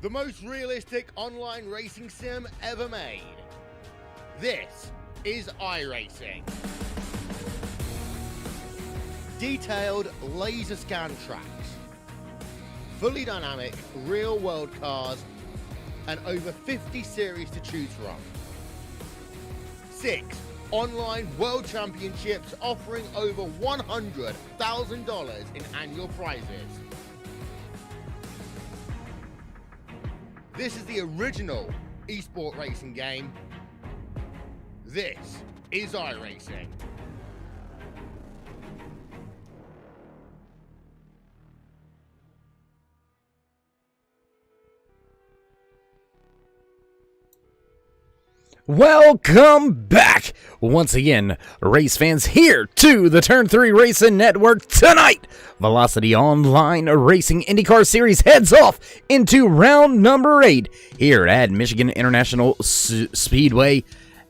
the most realistic online racing sim ever made. This is iRacing. Detailed laser scan tracks, fully dynamic real world cars, and over 50 series to choose from. 6 online world championships offering over $100,000 in annual prizes. This is the original esport racing game. This is iRacing. Welcome back once again, race fans, here to the Turn 3 Racing Network. Tonight, Velocity Online Racing IndyCar Series heads off into round number 8 here at Michigan International Speedway,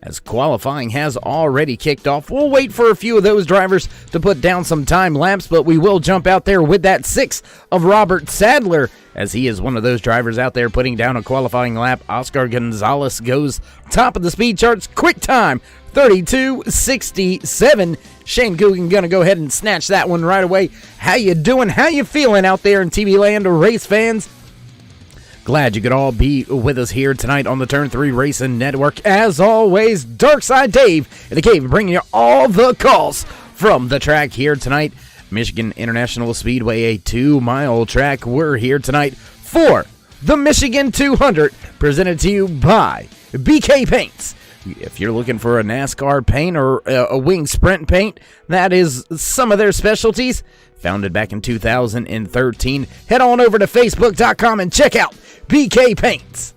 as qualifying has already kicked off. We'll wait for a few of those drivers to put down some time lapse, but we will jump out there with that 6 of Robert Sadler, as he is one of those drivers out there putting down a qualifying lap. Oscar Gonzalez goes top of the speed charts. Quick time, 32:67. Shane Coogan gonna go ahead and snatch that one right away. How you doing? How you feeling out there in TV land, race fans? Glad you could all be with us here tonight on the Turn 3 Racing Network. As always, Darkside Dave in the cave bringing you all the calls from the track here tonight. Michigan International Speedway, a 2-mile track. We're here tonight for the Michigan 200, presented to you by BK Paints. If you're looking for a NASCAR paint or a wing sprint paint, that is some of their specialties. Founded back in 2013. Head on over to Facebook.com and check out BK Paints.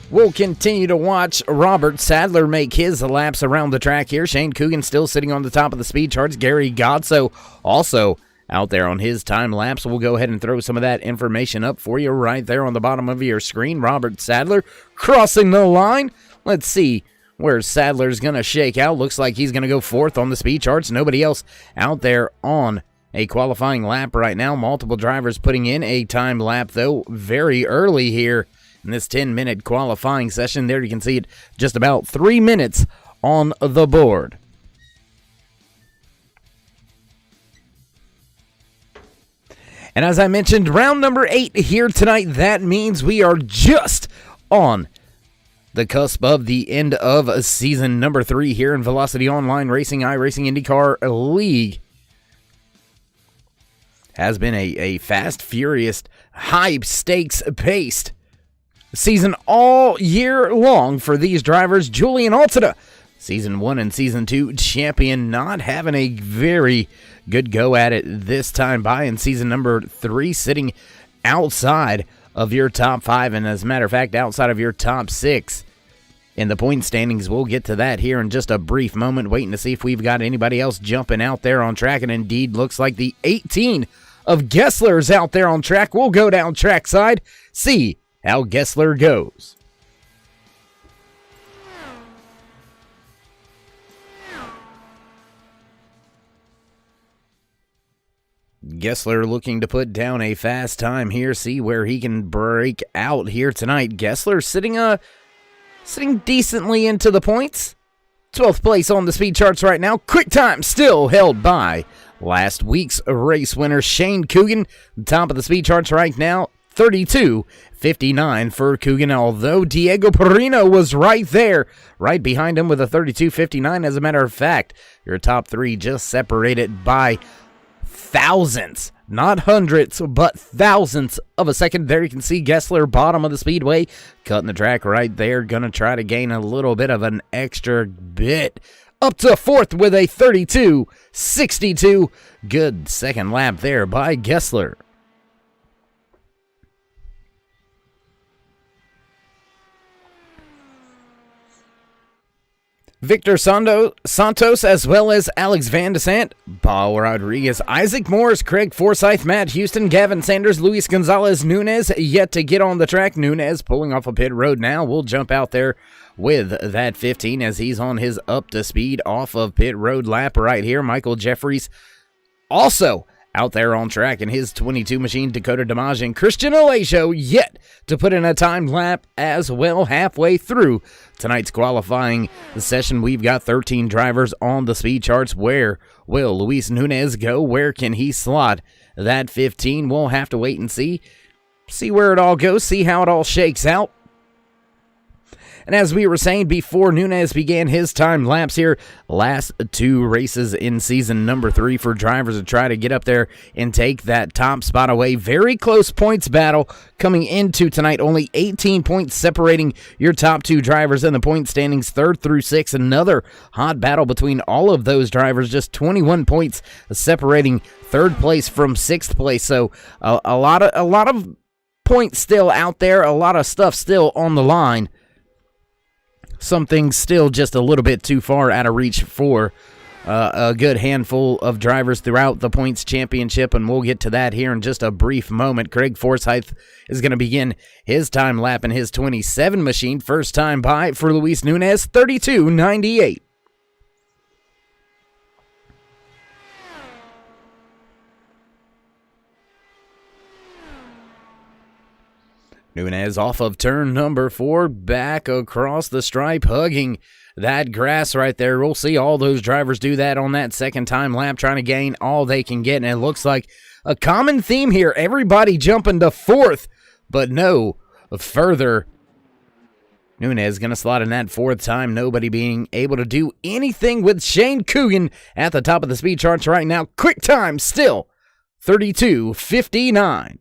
We'll continue to watch Robert Sadler make his laps around the track here. Shane Coogan still sitting on the top of the speed charts. Gary Godso also out there on his time lapse. We'll go ahead and throw some of that information up for you right there on the bottom of your screen. Robert Sadler crossing the line. Let's see where Sadler's going to shake out. Looks like he's going to go 4th on the speed charts. Nobody else out there on a qualifying lap right now. Multiple drivers putting in a time lap, though, very early here in this 10-minute qualifying session. There you can see it, just about 3 minutes on the board. And as I mentioned, round number 8 here tonight. That means we are just on the cusp of the end of season number 3 here in Velocity Online Racing iRacing IndyCar League. Has been a fast, furious, high-stakes-paced season all year long for these drivers. Julian Altida, Season 1 and Season 2 champion, not having a very good go at it this time by in Season number 3, sitting outside of your top 5, and as a matter of fact, outside of your top 6 in the point standings. We'll get to that here in just a brief moment, waiting to see if we've got anybody else jumping out there on track, and indeed looks like the 18 of Gessler's out there on track. We'll go down trackside, see how Gessler goes. Gessler looking to put down a fast time here, see where he can break out here tonight. Gessler sitting decently into the points. 12th place on the speed charts right now. Quick time still held by last week's race winner, Shane Coogan. Top of the speed charts right now, 32:59 for Coogan, although Diego Perino was right there, right behind him with a 32:59. As a matter of fact, your top 3 just separated by thousandths, not hundredths, but thousandths of a second. There you can see Gessler, bottom of the speedway, cutting the track right there. Gonna try to gain a little bit of an extra bit. Up to 4th with a 32:62. Good second lap there by Gessler. Victor Santos, as well as Alex Van Desant, Paul Rodriguez, Isaac Morris, Craig Forsyth, Matt Houston, Gavin Sanders, Luis Gonzalez, Nunez yet to get on the track. Nunez pulling off a pit road now. We'll jump out there with that 15 as he's on his up to speed off of pit road lap right here. Michael Jeffries also out there on track in his 22 machine. Dakota DiMaggio and Christian Alacio yet to put in a time lap as well halfway through tonight's qualifying session. We've got 13 drivers on the speed charts. Where will Luis Nunez go? Where can he slot that 15? We'll have to wait and see where it all goes, see how it all shakes out. And as we were saying before, Nunez began his time laps here. Last 2 races in season number 3 for drivers to try to get up there and take that top spot away. Very close points battle coming into tonight. Only 18 points separating your top 2 drivers in the point standings, 3rd through 6th. Another hot battle between all of those drivers. Just 21 points separating 3rd place from 6th place. So a lot of points still out there. A lot of stuff still on the line. Something still just a little bit too far out of reach for a good handful of drivers throughout the points championship, and we'll get to that here in just a brief moment. Craig Forsyth is going to begin his time lap in his 27 machine. First time by for Luis Nunez, 32.98. Nunez off of turn number 4, back across the stripe, hugging that grass right there. We'll see all those drivers do that on that second time lap, trying to gain all they can get, and it looks like a common theme here. Everybody jumping to 4th, but no further. Nunez going to slot in that 4th time, nobody being able to do anything with Shane Coogan at the top of the speed charts right now. Quick time still, 32.59.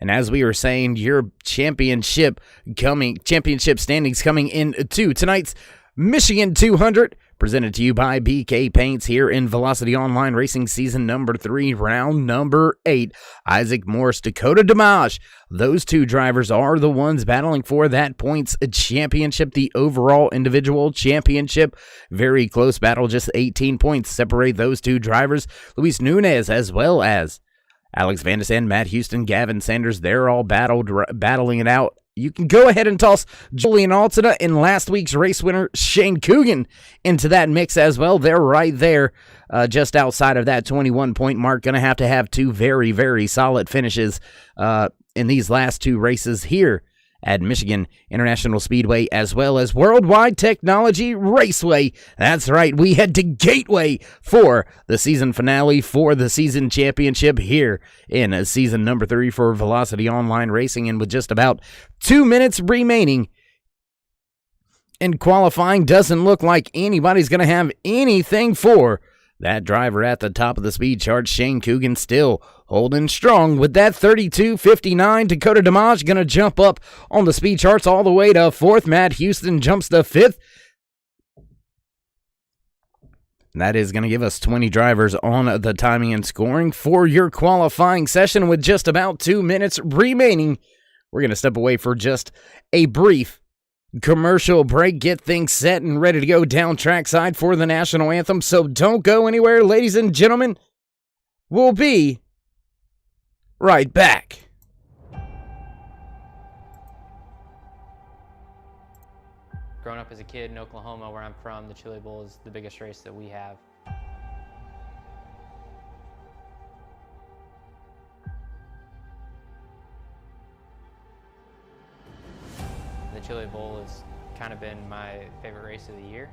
And as we were saying, your championship standings coming into tonight's Michigan 200, presented to you by BK Paints here in Velocity Online Racing Season number 3, round number 8. Isaac Morse, Dakota DiMaggio, those 2 drivers are the ones battling for that points championship, the overall individual championship. Very close battle, just 18 points separate those 2 drivers. Luis Nunez as well as Alex Van de Sande, Matt Houston, Gavin Sanders, they're all battling it out. You can go ahead and toss Julian Altada and last week's race winner Shane Coogan into that mix as well. They're right there just outside of that 21-point mark. Going to have 2 very, very solid finishes in these last 2 races here at Michigan International Speedway, as well as Worldwide Technology Raceway. That's right, we head to Gateway for the season finale, for the season championship here in season number 3 for Velocity Online Racing. And with just about 2 minutes remaining in qualifying, doesn't look like anybody's going to have anything for that driver at the top of the speed chart. Shane Coogan still holding strong with that 32.59. Dakota DiMaggio going to jump up on the speed charts all the way to 4th. Matt Houston jumps to 5th. That is going to give us 20 drivers on the timing and scoring for your qualifying session. With just about 2 minutes remaining, we're going to step away for just a brief commercial break, get things set and ready to go down trackside for the national anthem. So don't go anywhere, ladies and gentlemen. We'll be right back. Growing up as a kid in Oklahoma, where I'm from, the Chili Bowl is the biggest race that we have. The Chili Bowl has kind of been my favorite race of the year.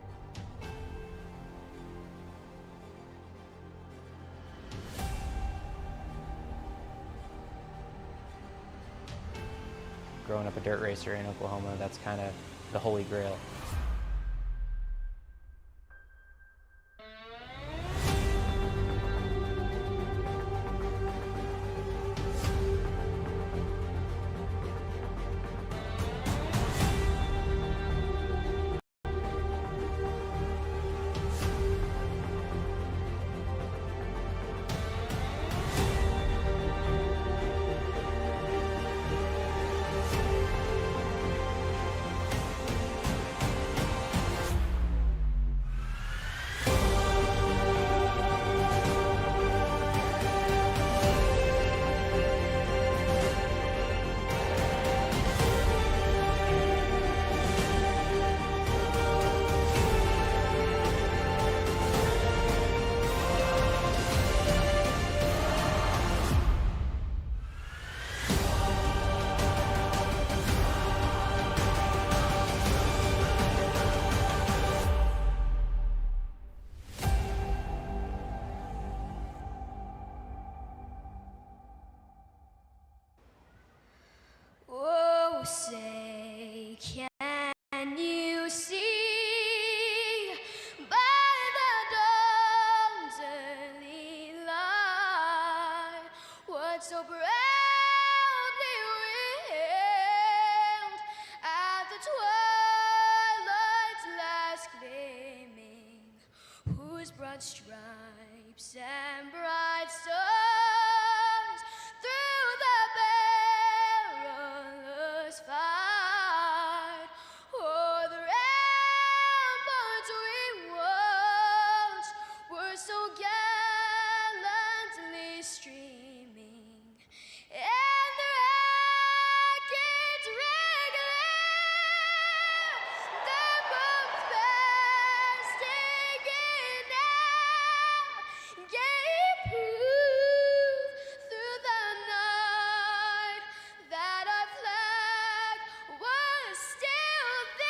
Growing up a dirt racer in Oklahoma, that's kind of the holy grail. Can you see by the dawn's early light what so proudly wailed at the twilight's last gleaming, whose broad stripes and bright stars through the perilous fight o'er the ramparts we watched were so gallantly streaming, and the rackets regular, the bombs bursting in air, gave proof through the night that our flag was still there.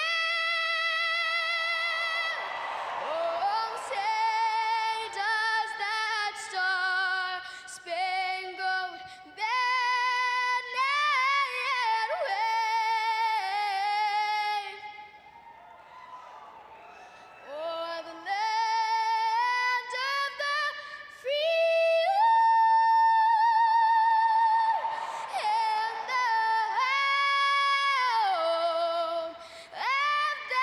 Oh, say does that star-spangled banner yet wave o'er the land of the free and the home of the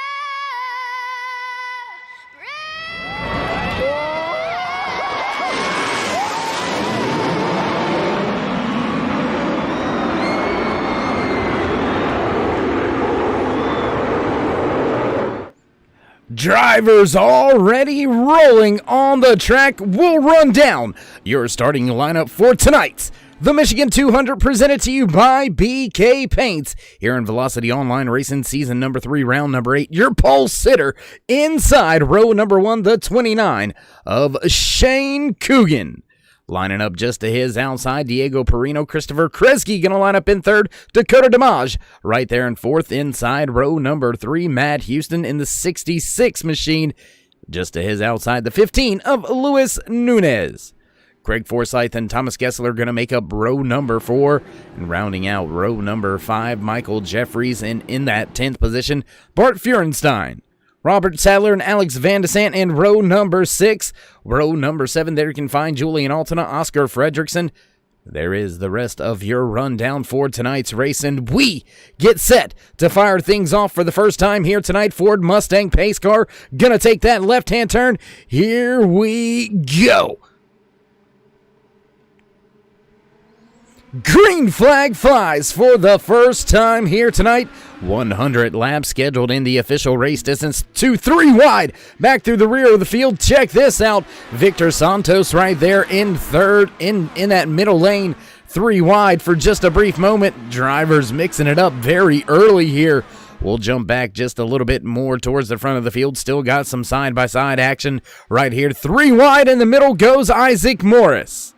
Drivers already rolling on the track. We'll run down your starting lineup for tonight's the Michigan 200, presented to you by BK Paints here in Velocity Online Racing Season number 3, round number 8. Your pole sitter inside row number 1, the 29 of Shane Coogan. Lining up just to his outside, Diego Perino. Christopher Kresge going to line up in third. Dakota DeMage right there in fourth. Inside row number 3, Matt Houston in the 66 machine. Just to his outside, the 15 of Luis Nunez. Craig Forsyth and Thomas Gessler going to make up row number 4. And rounding out row number 5, Michael Jeffries. And in that 10th position, Bart Feurenstein. Robert Sadler and Alex Van de Sant in row number 6. Row number 7, there you can find Julian Altena, Oscar Fredrickson. There is the rest of your rundown for tonight's race, and we get set to fire things off for the first time here tonight. Ford Mustang pace car gonna take that left-hand turn. Here we go. Green flag flies for the first time here tonight. 100 laps scheduled in the official race distance. 2-3 wide back through the rear of the field. Check this out. Victor Santos right there in third in that middle lane. 3 wide for just a brief moment. Drivers mixing it up very early here. We'll jump back just a little bit more towards the front of the field. Still got some side-by-side action right here. 3 wide in the middle goes Isaac Morris.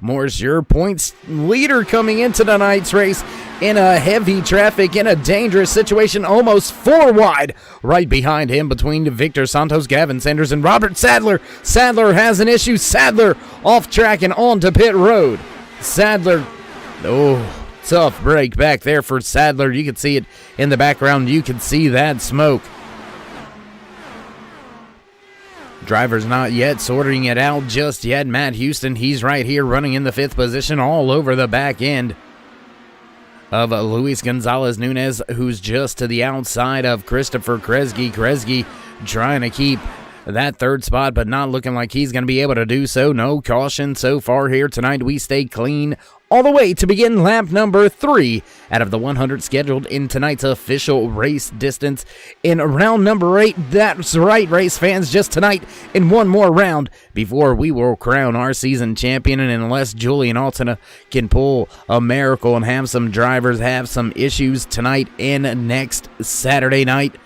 Morris, your points leader coming into tonight's race in a heavy traffic, in a dangerous situation, almost 4 wide right behind him between Victor Santos, Gavin Sanders, and Robert Sadler. Sadler has an issue. Sadler off track and onto pit road. Sadler, tough break back there for Sadler. You can see it in the background. You can see that smoke. Drivers not yet sorting it out just yet. Matt Houston, he's right here running in the 5th position all over the back end of Luis Gonzalez Nunez, who's just to the outside of Christopher Kresge. Kresge trying to keep that 3rd spot, but not looking like he's going to be able to do so. No caution so far here tonight. We stay clean all the way to begin lap number 3 out of the 100 scheduled in tonight's official race distance in round number 8. That's right, race fans, just tonight in one more round before we will crown our season champion. And unless Julian Altena can pull a miracle and have some drivers have some issues tonight and next Saturday night,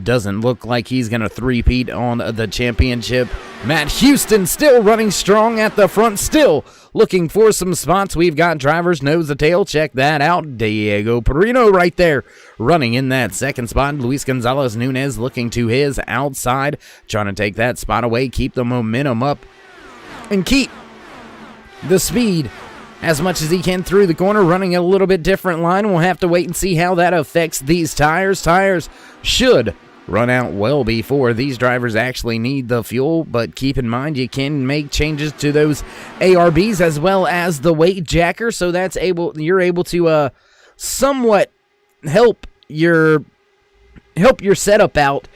doesn't look like he's going to three-peat on the championship. Matt Houston still running strong at the front, still looking for some spots. We've got drivers nose to tail. Check that out. Diego Perino right there running in that 2nd spot. Luis Gonzalez Nunez looking to his outside, trying to take that spot away, keep the momentum up, and keep the speed as much as he can through the corner, running a little bit different line. We'll have to wait and see how that affects these tires. Tires should run out well before these drivers actually need the fuel, but keep in mind you can make changes to those ARBs as well as the weight jacker, so you're able to somewhat help your setup out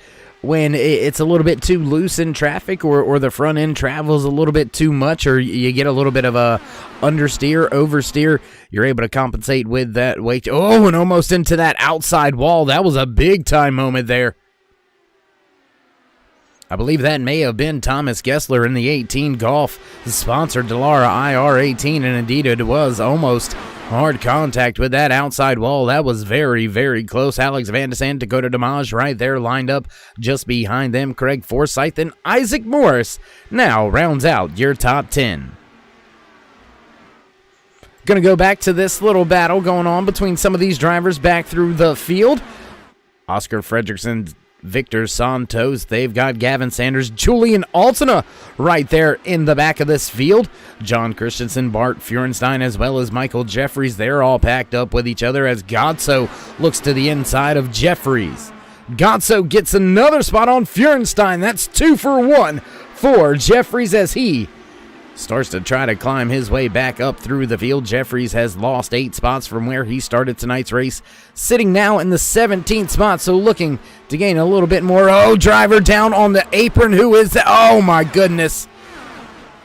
when it's a little bit too loose in traffic, or the front end travels a little bit too much, or you get a little bit of a understeer, oversteer. You're able to compensate with that weight. Oh, and almost into that outside wall. That was a big time moment there. I believe that may have been Thomas Gessler in the 18 Golf, sponsored Delara IR18, and indeed it was almost hard contact with that outside wall. That was very, very close. Alex Van de Sand, Dakota DeMage right there lined up just behind them. Craig Forsyth and Isaac Morris now rounds out your top 10. Going to go back to this little battle going on between some of these drivers back through the field. Oscar Fredrickson, Victor Santos, they've got Gavin Sanders, Julian Altina right there in the back of this field. John Christensen, Bart Feurenstein, as well as Michael Jeffries, they're all packed up with each other as Gotso looks to the inside of Jeffries. Gotso gets another spot on Feurenstein. That's 2 for 1 for Jeffries as he starts to try to climb his way back up through the field. Jeffries has lost 8 spots from where he started tonight's race, sitting now in the 17th spot, so looking to gain a little bit more. Oh, driver down on the apron. Who is that? Oh, my goodness.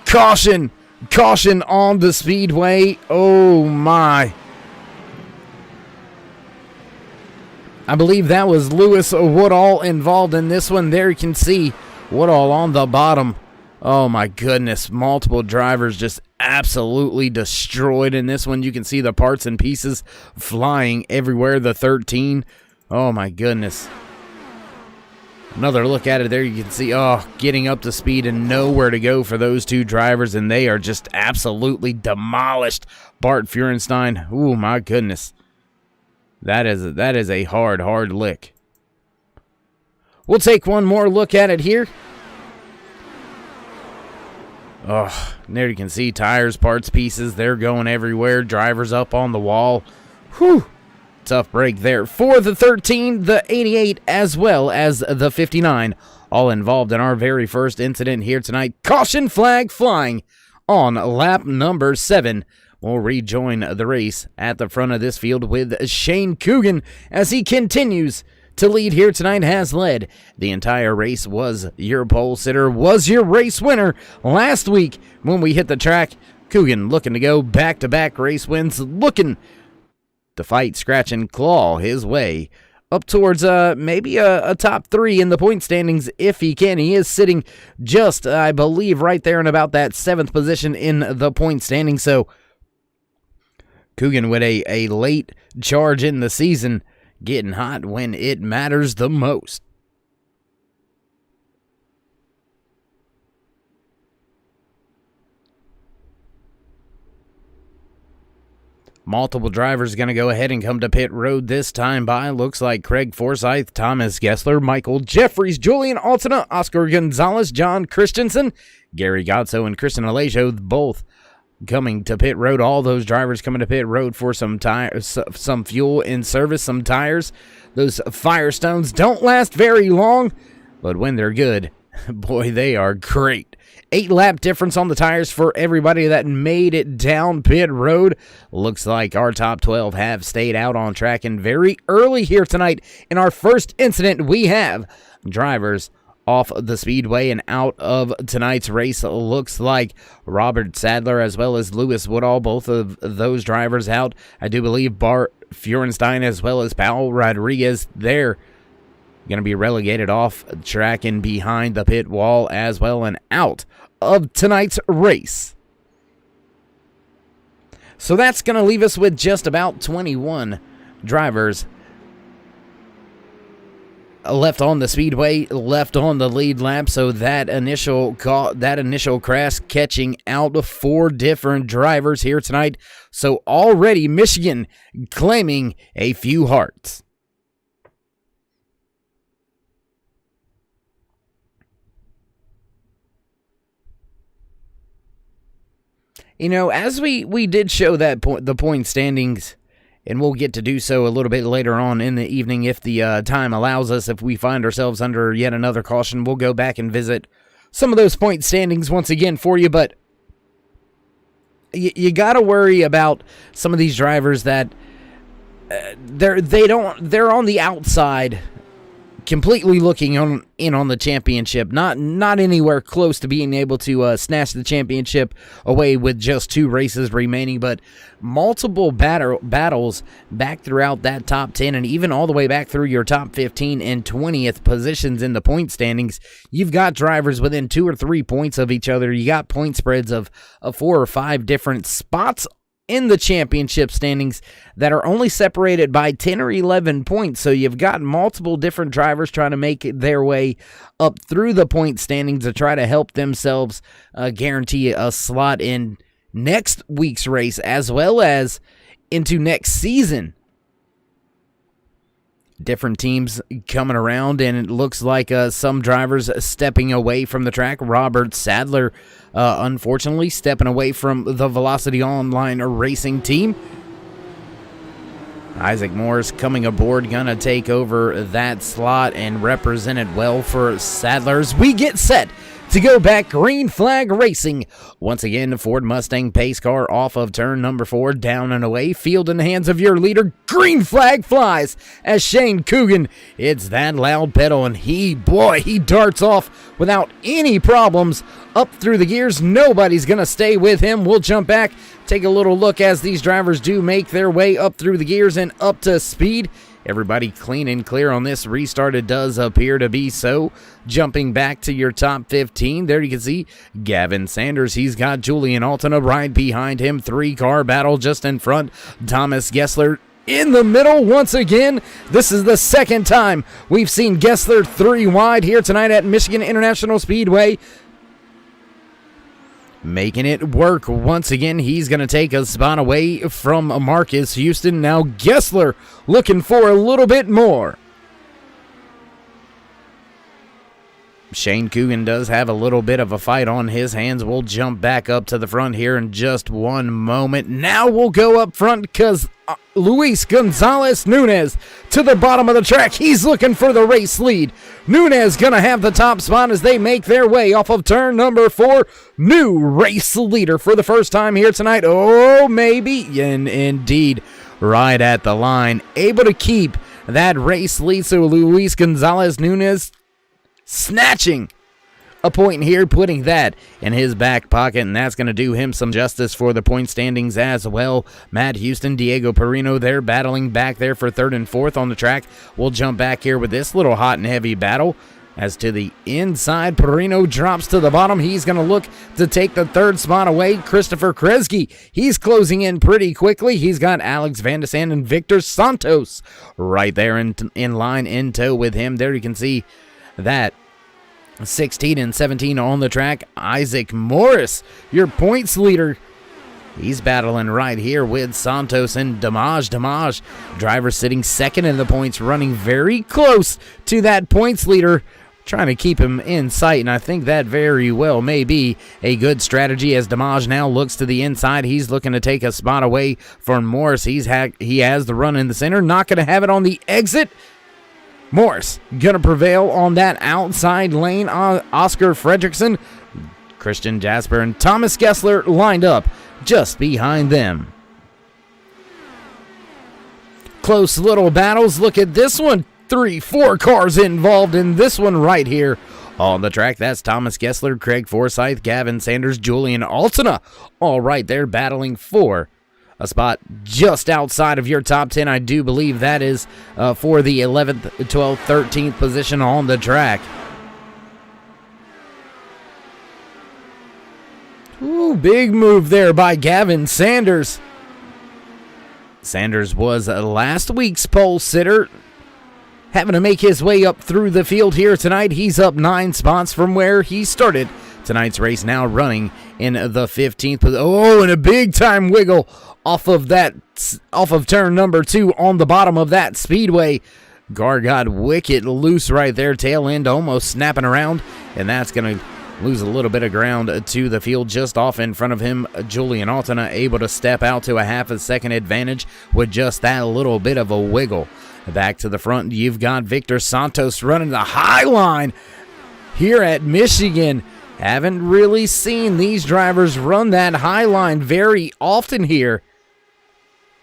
Caution on the speedway. Oh, my. I believe that was Lewis Woodall involved in this one. There you can see Woodall on the bottom. Oh, my goodness. Multiple drivers just absolutely destroyed in this one. You can see the parts and pieces flying everywhere. The 13. Oh, my goodness. Another look at it there. You can see, getting up to speed and nowhere to go for those 2 drivers, and they are just absolutely demolished. Bart Feurenstein. Oh, my goodness. That is a hard lick. We'll take one more look at it here. Oh, there you can see tires, parts, pieces. They're going everywhere. Drivers up on the wall. Whew. Tough break there for the 13, the 88, as well as the 59. All involved in our very first incident here tonight. Caution flag flying on lap number 7. We'll rejoin the race at the front of this field with Shane Coogan as he continues to lead here tonight, has led the entire race, was your pole sitter, was your race winner last week when we hit the track. Coogan looking to go back-to-back race wins, looking to fight, scratch, and claw his way up towards maybe a top 3 in the point standings if he can. He is sitting just, I believe, right there in about that 7th position in the point standing. So Coogan with a late charge in the season, getting hot when it matters the most. Multiple drivers going to go ahead and come to pit road this time by. Looks like Craig Forsyth, Thomas Gessler, Michael Jeffries, Julian Altina, Oscar Gonzalez, John Christensen, Gary Gotso, and Kristen Alejo, both coming to pit road. All those drivers coming to pit road for some fuel in service, some tires. Those Firestones don't last very long, but when they're good, boy, they are great. 8-lap difference on the tires for everybody that made it down pit road. Looks like our top 12 have stayed out on track, and very early here tonight in our first incident, we have drivers off the speedway and out of tonight's race. Looks like Robert Sadler as well as Lewis Woodall, both of those drivers out. I do believe Bart Feurenstein as well as Paul Rodriguez, they're going to be relegated off track and behind the pit wall as well and out of tonight's race. So that's going to leave us with just about 21 drivers left on the speedway, left on the lead lap. So that initial crash catching out of 4 different drivers here tonight. So already Michigan claiming a few hearts. as we did show that the point standings, and we'll get to do so a little bit later on in the evening if the time allows us. If we find ourselves under yet another caution, we'll go back and visit some of those point standings once again for you. But you got to worry about some of these drivers that they're on the outside, completely looking in on the championship, not anywhere close to being able to snatch the championship away with just 2 races remaining, but multiple battles back throughout that top 10 and even all the way back through your top 15 and 20th positions in the point standings. You've got drivers within 2 or 3 points of each other. You got point spreads of 4 or 5 different spots in the championship standings that are only separated by 10 or 11 points. So you've got multiple different drivers trying to make their way up through the point standings to try to help themselves guarantee a slot in next week's race as well as into next season. Different teams coming around, and it looks like some drivers stepping away from the track. Robert Sadler, unfortunately, stepping away from the Velocity Online Racing team. Isaac Morris coming aboard, gonna take over that slot and represent it well for Sadler's. We get set to go back green flag racing. Once again, the Ford Mustang pace car off of turn number 4, down and away. Field in the hands of your leader. Green flag flies as Shane Coogan hits that loud pedal, and he darts off without any problems up through the gears. Nobody's going to stay with him. We'll jump back, take a little look as these drivers do make their way up through the gears and up to speed. Everybody clean and clear on this restart. It does appear to be so. Jumping back to your top 15, there you can see Gavin Sanders. He's got Julian Altena right behind him. 3-car battle just in front. Thomas Gessler in the middle once again. This is the second time we've seen Gessler 3 wide here tonight at Michigan International Speedway. Making it work once again. He's going to take a spot away from Marcus Houston. Now Gessler looking for a little bit more. Shane Coogan does have a little bit of a fight on his hands. We'll jump back up to the front here in just one moment. Now we'll go up front because Luis Gonzalez Nunez to the bottom of the track. He's looking for the race lead. Nunez going to have the top spot as they make their way off of turn number 4. New race leader for the first time here tonight. Oh, maybe. And indeed, right at the line. Able to keep that race lead. So Luis Gonzalez Nunez snatching a point here, putting that in his back pocket, and that's going to do him some justice for the point standings as well. Matt Houston, Diego Perino, they're battling back there for 3rd and 4th on the track. We'll jump back here with this little hot and heavy battle. As to the inside, Perino drops to the bottom. He's going to look to take the 3rd spot away. Christopher Kresge, he's closing in pretty quickly. He's got Alex Vandesand and Victor Santos right there in line in tow with him. There you can see that 16 and 17 on the track. Isaac Morris, your points leader. He's battling right here with Santos and Damage. Damage, driver sitting 2nd in the points, running very close to that points leader, trying to keep him in sight, and I think that very well may be a good strategy as Damage now looks to the inside. He's looking to take a spot away from Morris. He has the run in the center, not going to have it on the exit. Morris going to prevail on that outside lane. Oscar Fredrickson, Christian Jasper, and Thomas Gessler lined up just behind them. Close little battles. Look at this one. 3-4 cars involved in this one right here on the track. That's Thomas Gessler, Craig Forsyth, Gavin Sanders, Julian Altena, all right there battling for a spot just outside of your top 10. I do believe that is for the 11th, 12th, 13th position on the track. Ooh, big move there by Gavin Sanders. Sanders was last week's pole sitter, having to make his way up through the field here tonight. He's up 9 spots from where he started tonight's race, now running in the 15th position. Oh, and a big time wiggle off of turn number 2 on the bottom of that speedway. Gar got wicked loose right there, tail end almost snapping around, and that's going to lose a little bit of ground to the field. Just off in front of him, Julian Altena able to step out to a half a second advantage with just that little bit of a wiggle. Back to the front, you've got Victor Santos running the high line here at Michigan. Haven't really seen these drivers run that high line very often here.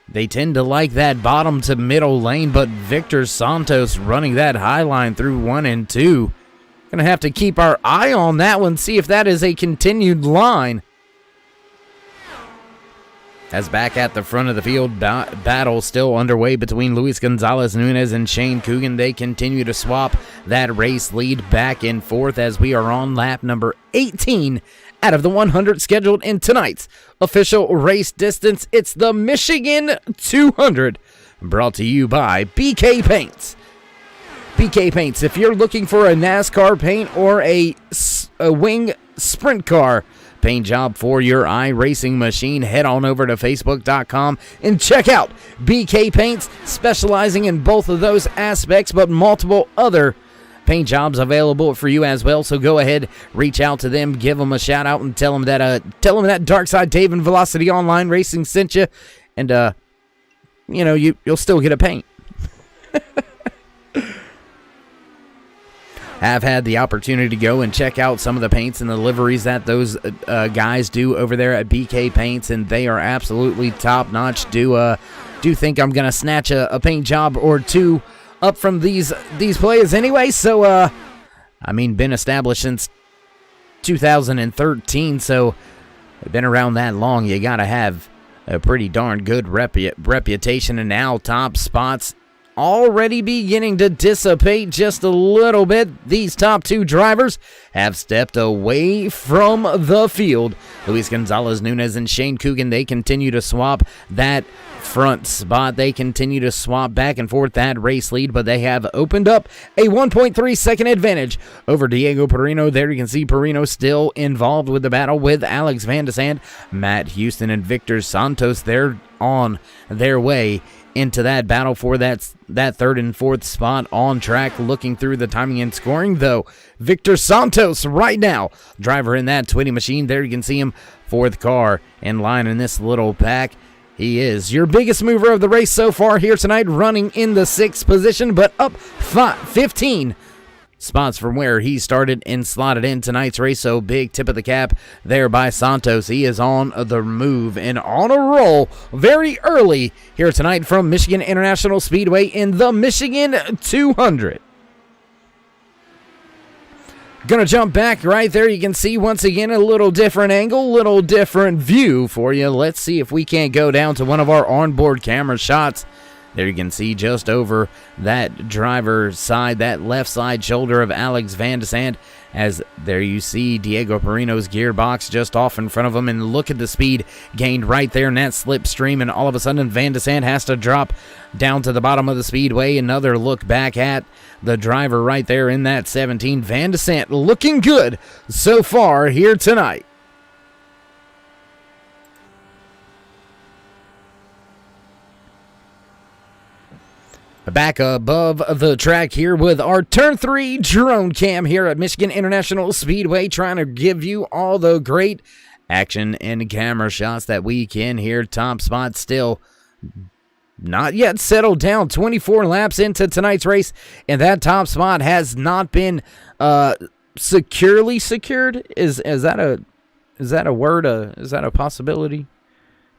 They tend to like that bottom to middle lane, but Victor Santos running that high line through 1 and 2. Gonna have to keep our eye on that one, see if that is a continued line. As back at the front of the field, battle still underway between Luis Gonzalez Nunez and Shane Coogan. They continue to swap that race lead back and forth as we are on lap number 18 out of the 100 scheduled in tonight's official race distance. It's the Michigan 200, brought to you by BK Paints. BK Paints, if you're looking for a NASCAR paint or a wing sprint car paint job for your iRacing machine, head on over to Facebook.com and check out BK Paints, specializing in both of those aspects, but multiple other paint jobs available for you as well. So go ahead, reach out to them, give them a shout out, and tell them that Darkside Dave and Velocity Online Racing sent you, and you'll still get a paint. Have had the opportunity to go and check out some of the paints and the liveries that those guys do over there at BK Paints, and they are absolutely top notch. Do think I'm gonna snatch a paint job or two up from these players anyway. So been established since 2013, so been around that long. You gotta have a pretty darn good reputation, and now top spots already beginning to dissipate just a little bit. These top two drivers have stepped away from the field. Luis Gonzalez Nunez and Shane Coogan, they continue to swap that front spot. They continue to swap back and forth that race lead, but they have opened up a 1.3 second advantage over Diego Perino. There you can see Perino still involved with the battle with Alex Van de Sande, Matt Houston, and Victor Santos. They're on their way into that battle for that third and fourth spot on track. Looking through the timing and scoring, though, Victor Santos right now, driver in that Twitty machine. There you can see him, fourth car in line in this little pack. He is your biggest mover of the race so far here tonight, running in the 6th position, but up 15 spots from where he started and slotted in tonight's race. So big tip of the cap there by Santos. He is on the move and on a roll very early here tonight from Michigan International Speedway in the Michigan 200. Gonna jump back right there. You can see once again a little different angle, little different view for you. Let's see if we can't go down to one of our onboard camera shots. There you can see just over that driver's side, that left side shoulder of Alex Van de Sande, as there you see Diego Perino's gearbox just off in front of him, and look at the speed gained right there in that slipstream, and all of a sudden Van de Sande has to drop down to the bottom of the speedway. Another look back at the driver right there in that 17. Van de Sande looking good so far here tonight. Back above the track here with our Turn 3 drone cam here at Michigan International Speedway, trying to give you all the great action and camera shots that we can here. Top spot still not yet settled down. 24 laps into tonight's race, and that top spot has not been securely secured. Is that a word? Is that a possibility?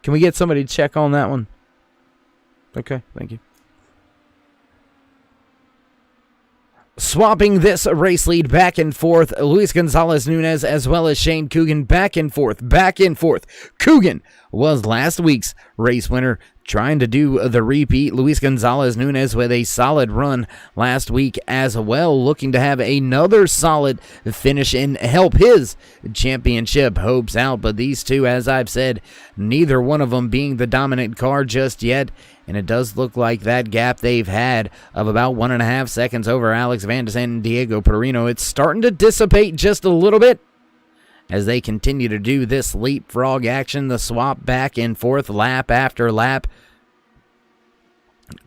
Can we get somebody to check on that one? Okay, thank you. Swapping this race lead back and forth, Luis Gonzalez Nunez as well as Shane Coogan back and forth. Coogan was last week's race winner, trying to do the repeat. Luis Gonzalez Nunez with a solid run last week as well, looking to have another solid finish and help his championship hopes out. But these two, as I've said, neither one of them being the dominant car just yet. And it does look like that gap they've had of about 1.5 seconds over Alex Van de Sande and Diego Perino, it's starting to dissipate just a little bit as they continue to do this leapfrog action, the swap back and forth lap after lap.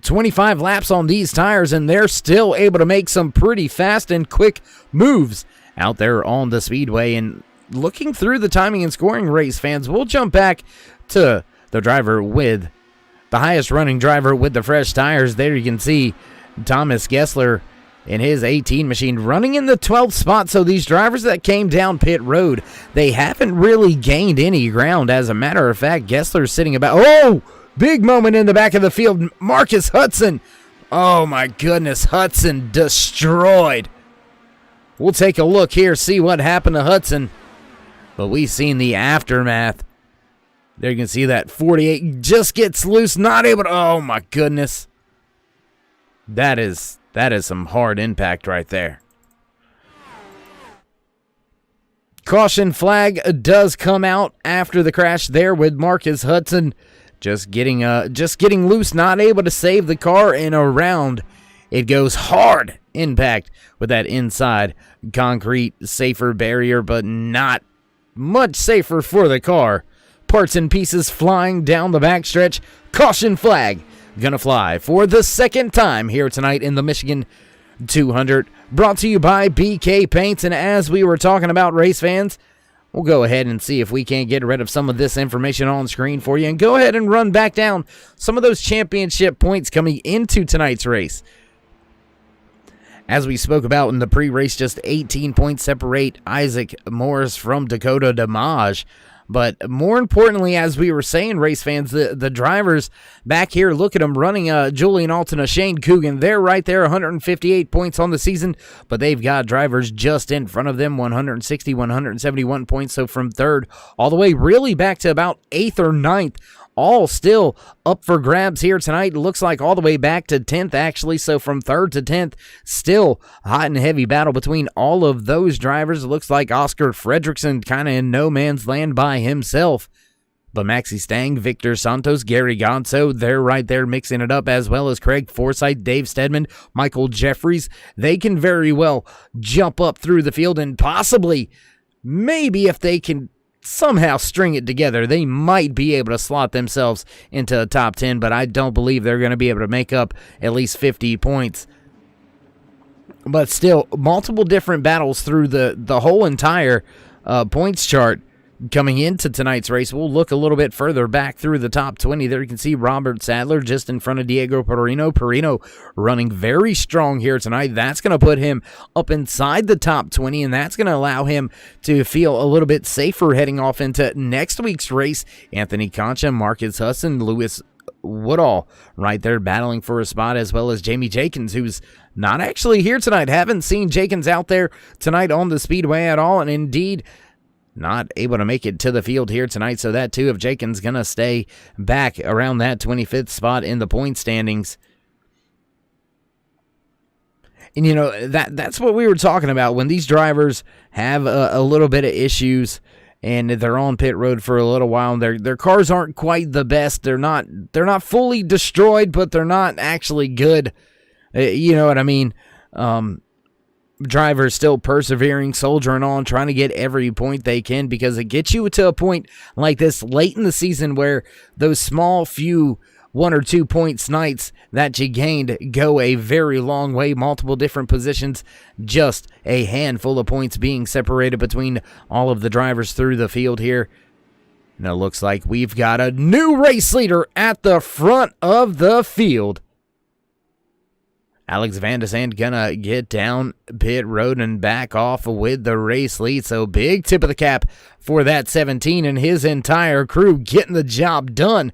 25 laps on these tires, and they're still able to make some pretty fast and quick moves out there on the speedway. And looking through the timing and scoring, race fans, we'll jump back to the driver with the highest running driver with the fresh tires. There you can see Thomas Gessler in his 18 machine running in the 12th spot. So these drivers that came down pit road, they haven't really gained any ground. As a matter of fact, Gessler's sitting about, oh, big moment in the back of the field. Marcus Hudson, oh my goodness, Hudson destroyed. We'll take a look here, see what happened to Hudson, but we've seen the aftermath. There you can see that 48 just gets loose, not able to, oh my goodness. That is some hard impact right there. Caution flag does come out after the crash there with Marcus Hudson just getting loose, not able to save the car, and around it goes. Hard impact with that inside concrete safer barrier, but not much safer for the car. Parts and pieces flying down the backstretch. Caution flag gonna fly for the second time here tonight in the Michigan 200. Brought to you by BK Paints. And as we were talking about, race fans, we'll go ahead and see if we can't get rid of some of this information on screen for you and go ahead and run back down some of those championship points coming into tonight's race. As we spoke about in the pre-race, just 18 points separate Isaac Morris from Dakota DeMage. But more importantly, as we were saying, race fans, the drivers back here, look at them running Julian Alton, Shane Coogan. They're right there, 158 points on the season, but they've got drivers just in front of them, 160, 171 points. So from third all the way really back to about 8th or 9th, all still up for grabs here tonight. Looks like all the way back to 10th, actually. So from 3rd to 10th, still hot and heavy battle between all of those drivers. It looks like Oscar Fredrickson kind of in no man's land by himself. But Maxi Stang, Victor Santos, Gary Gonzo, they're right there mixing it up, as well as Craig Forsyth, Dave Stedman, Michael Jeffries. They can very well jump up through the field and possibly, maybe if they can somehow string it together, they might be able to slot themselves into the top 10, but I don't believe they're going to be able to make up at least 50 points. But still, multiple different battles through the whole entire points chart coming into tonight's race. We'll look a little bit further back through the top 20. There you can see Robert Sadler just in front of Diego Perino. Perino running very strong here tonight. That's going to put him up inside the top 20, and that's going to allow him to feel a little bit safer heading off into next week's race. Anthony Concha, Marcus Hudson, Lewis Woodall right there battling for a spot, as well as Jamie Jakins, who's not actually here tonight. Haven't seen Jakins out there tonight on the speedway at all, and indeed not able to make it to the field here tonight. So that too of Jakins going to stay back around that 25th spot in the point standings. And, you know, that's what we were talking about. When these drivers have a little bit of issues and they're on pit road for a little while, and their cars aren't quite the best. They're not fully destroyed, but they're not actually good. You know what I mean? Drivers still persevering, soldiering on, trying to get every point they can, because it gets you to a point like this late in the season where those small few 1 or 2 points nights that you gained go a very long way. Multiple different positions, just a handful of points being separated between all of the drivers through the field here. And it looks like we've got a new race leader at the front of the field. Alex Van de Sand gonna get down pit road and back off with the race lead. So big tip of the cap for that 17 and his entire crew getting the job done.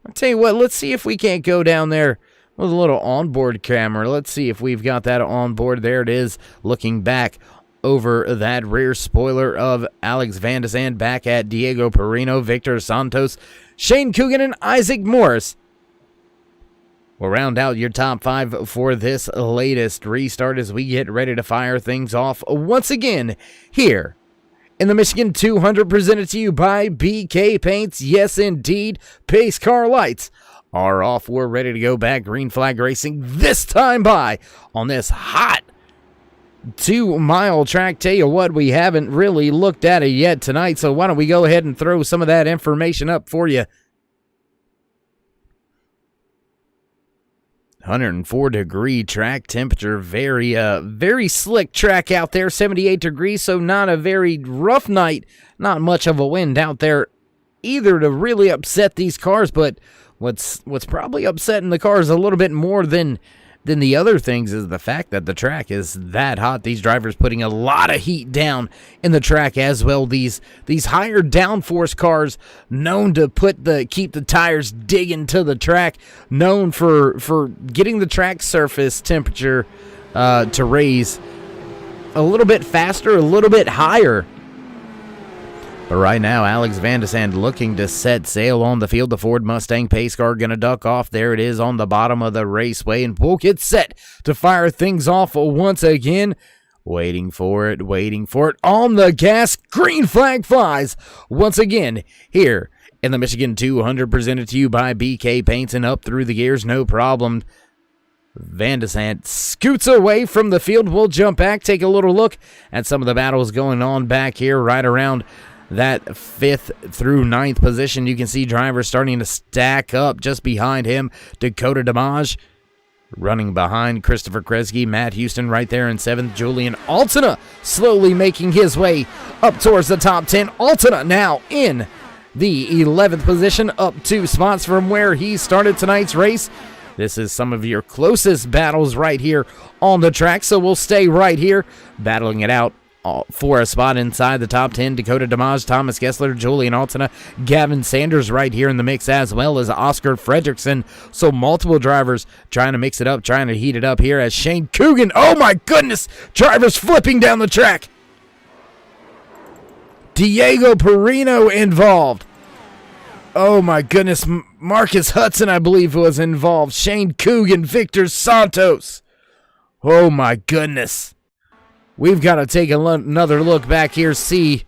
I'll tell you what, let's see if we can't go down there with a little onboard camera. Let's see if we've got that on board. There it is, looking back over that rear spoiler of Alex Van de Sand, back at Diego Perino, Victor Santos, Shane Coogan, and Isaac Morris. We'll round out your top 5 for this latest restart as we get ready to fire things off once again here in the Michigan 200, presented to you by BK Paints. Yes, indeed, pace car lights are off. We're ready to go back. Green flag racing this time by on this hot 2-mile track. Tell you what, we haven't really looked at it yet tonight, so why don't we go ahead and throw some of that information up for you. 104-degree track temperature. Very slick track out there. 78 degrees, so not a very rough night. Not much of a wind out there either to really upset these cars, but what's probably upsetting the cars a little bit more than the other things is the fact that the track is that hot. These drivers putting a lot of heat down in the track as well. These higher downforce cars known to keep the tires digging to the track, known for getting the track surface temperature to raise a little bit faster, a little bit higher. But right now, Alex Van de Sande looking to set sail on the field. The Ford Mustang pace car going to duck off. There it is on the bottom of the raceway, and we'll get set to fire things off once again. Waiting for it. On the gas, green flag flies once again here in the Michigan 200, presented to you by BK Paints, and up through the gears, no problem. Van de Sande scoots away from the field. We'll jump back, take a little look at some of the battles going on back here right around that 5th through 9th position. You can see drivers starting to stack up just behind him. Dakota DeMage running behind Christopher Kresge. Matt Houston right there in 7th. Julian Altina slowly making his way up towards the top 10. Altina now in the 11th position, up 2 spots from where he started tonight's race. This is some of your closest battles right here on the track, so we'll stay right here battling it out for a spot inside the top 10. Dakota DeMage, Thomas Gessler, Julian Altina, Gavin Sanders right here in the mix, as well as Oscar Fredrickson. So multiple drivers trying to mix it up, trying to heat it up here as Shane Coogan. Oh my goodness! Drivers flipping down the track. Diego Perino involved. Oh my goodness. Marcus Hudson, I believe, was involved. Shane Coogan, Victor Santos. Oh my goodness. We've got to take another look back here, see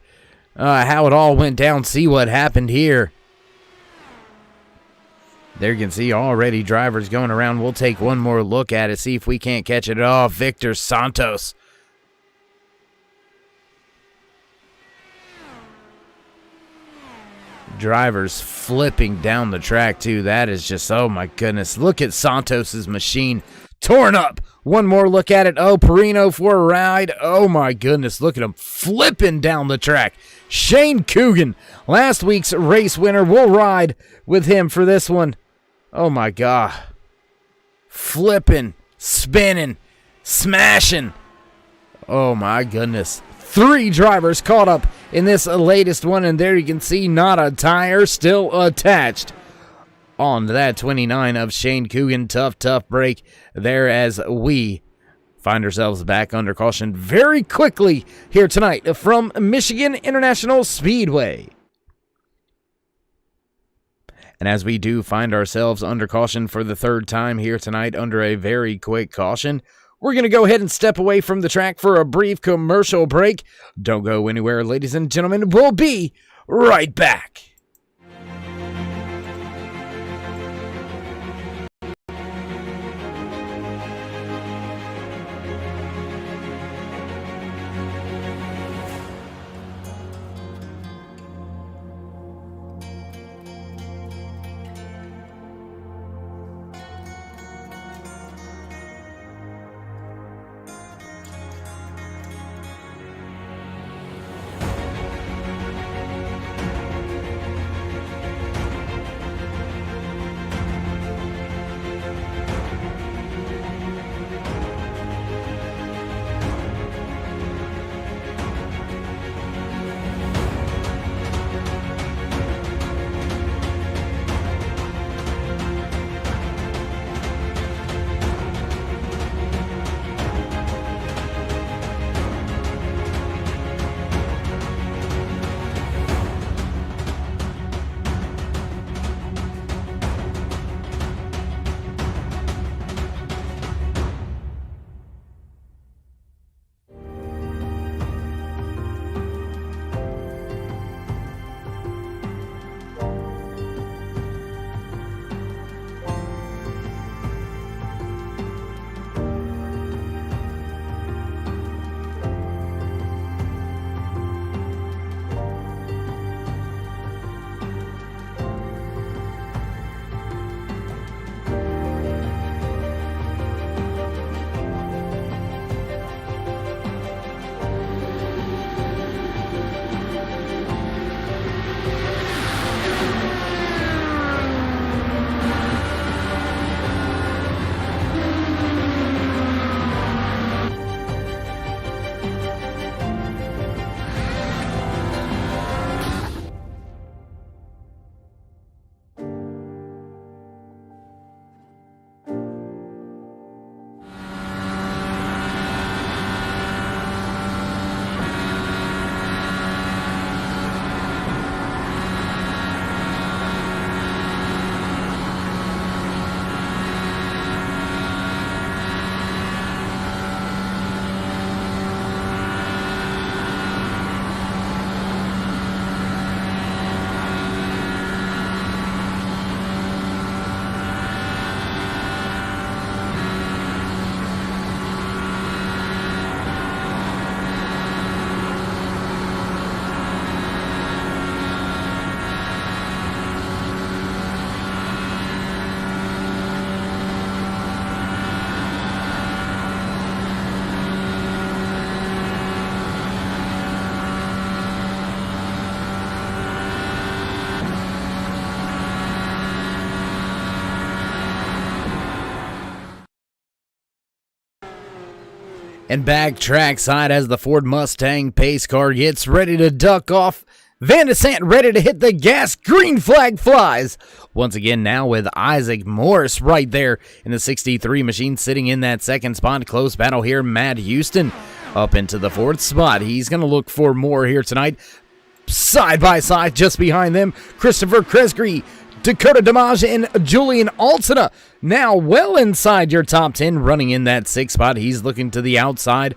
how it all went down, see what happened here. There you can see already drivers going around. We'll take one more look at it, see if we can't catch it. Oh, Victor Santos. Drivers flipping down the track, too. That is just, oh my goodness. Look at Santos's machine torn up. One more look at it. Oh, Perino for a ride. Oh, my goodness. Look at him flipping down the track. Shane Coogan, last week's race winner. We'll ride with him for this one. Oh, my God. Flipping, spinning, smashing. Oh, my goodness. 3 drivers caught up in this latest one, and there you can see not a tire still attached on that 29 of Shane Coogan. Tough break there as we find ourselves back under caution very quickly here tonight from Michigan International Speedway. And as we do find ourselves under caution for the 3rd time here tonight under a very quick caution, we're going to go ahead and step away from the track for a brief commercial break. Don't go anywhere, ladies and gentlemen. We'll be right back. And back trackside as the Ford Mustang pace car gets ready to duck off. Van de Sant ready to hit the gas. Green flag flies. Once again now with Isaac Morris right there in the 63 machine sitting in that second spot. Close battle here. Matt Houston up into the fourth spot. He's going to look for more here tonight. Side by side just behind them, Christopher Kresge, Dakota DiMaggio, and Julian Altina now well inside your top 10, running in that sixth spot. He's looking to the outside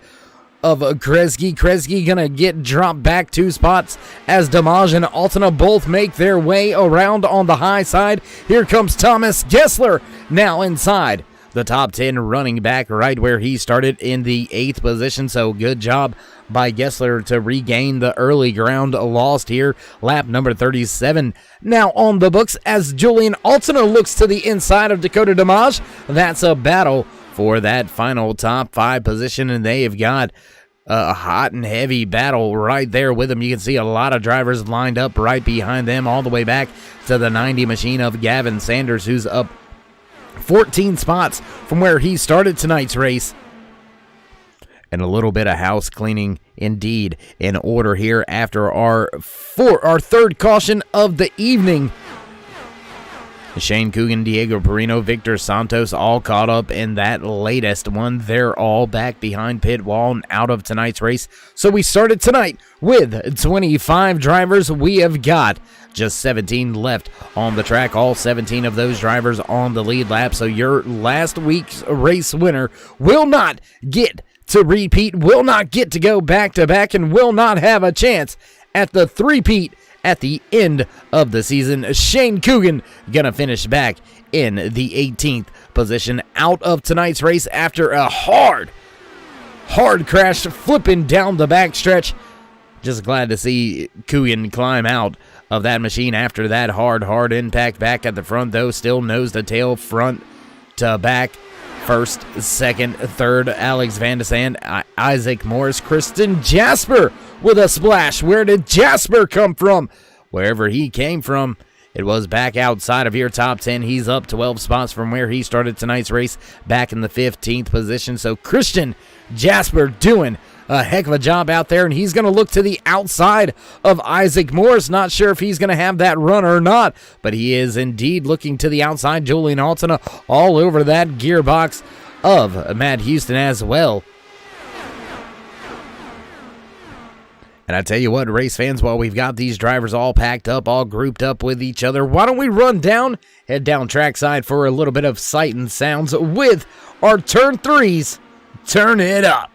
of Kresge. Kresge gonna get dropped back 2 spots as DiMaggio and Altina both make their way around on the high side. Here comes Thomas Gessler now inside the top 10, running back right where he started in the 8th position. So good job by Gessler to regain the early ground lost here. Lap number 37 now on the books as Julian Altina looks to the inside of Dakota DiMaggio. That's a battle for that final top 5 position, and they have got a hot and heavy battle right there with them. You can see a lot of drivers lined up right behind them all the way back to the 90 machine of Gavin Sanders, who's up 14 spots from where he started tonight's race. And a little bit of house cleaning indeed in order here after our third caution of the evening. Shane Coogan, Diego Perino, Victor Santos all caught up in that latest one. They're all back behind pit wall and out of tonight's race. So we started tonight with 25 drivers. We have got just 17 left on the track. All 17 of those drivers on the lead lap. So your last week's race winner will not get to repeat, will not get to go back-to-back, and will not have a chance at the three-peat at the end of the season. Shane Coogan gonna finish back in the 18th position out of tonight's race after a hard crash flipping down the backstretch. Just glad to see Coogan climb out of that machine after that hard impact back at the front, though. Still nose to tail, front to back. First, second, third, Alex Van de Sant, Isaac Morris, Kristen Jasper with a splash. Where did Jasper come from? Wherever he came from, it was back outside of your top 10. He's up 12 spots from where he started tonight's race, back in the 15th position. So Christian Jasper doing a heck of a job out there, and he's going to look to the outside of Isaac Morris. Not sure if he's going to have that run or not, but he is indeed looking to the outside. Julian Altina all over that gearbox of Matt Houston as well. And I tell you what, race fans, while we've got these drivers all packed up, all grouped up with each other, why don't we head down trackside for a little bit of sight and sounds with our Turn 3s. Turn it up.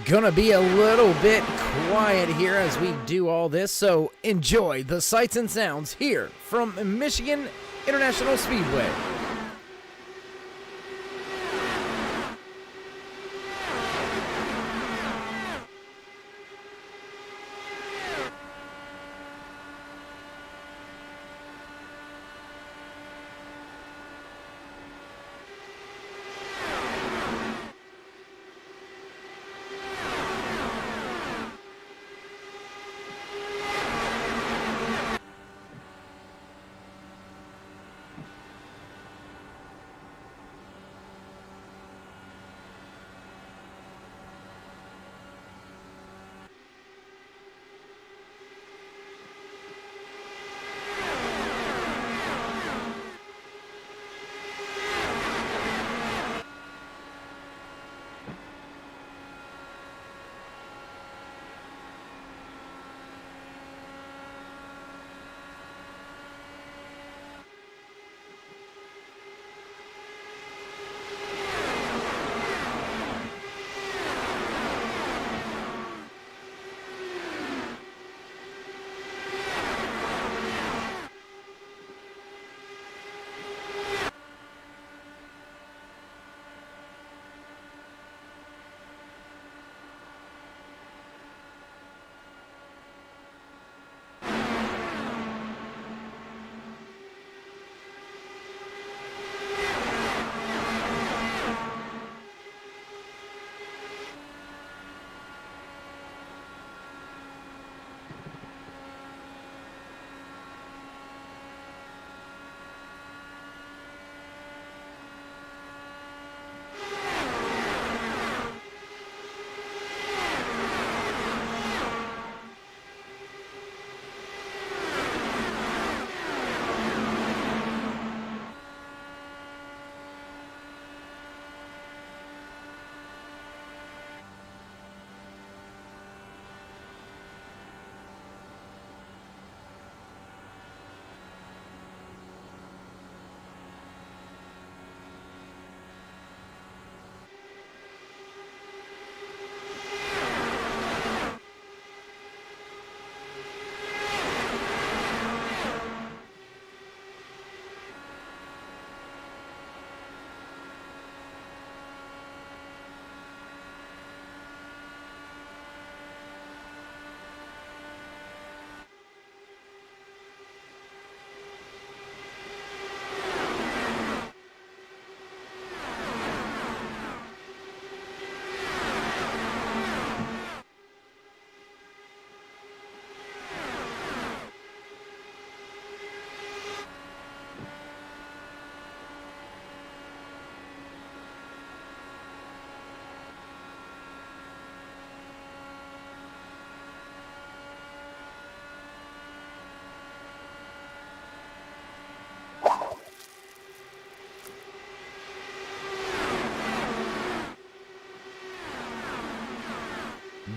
Gonna be a little bit quiet here as we do all this, so enjoy the sights and sounds here from Michigan International Speedway.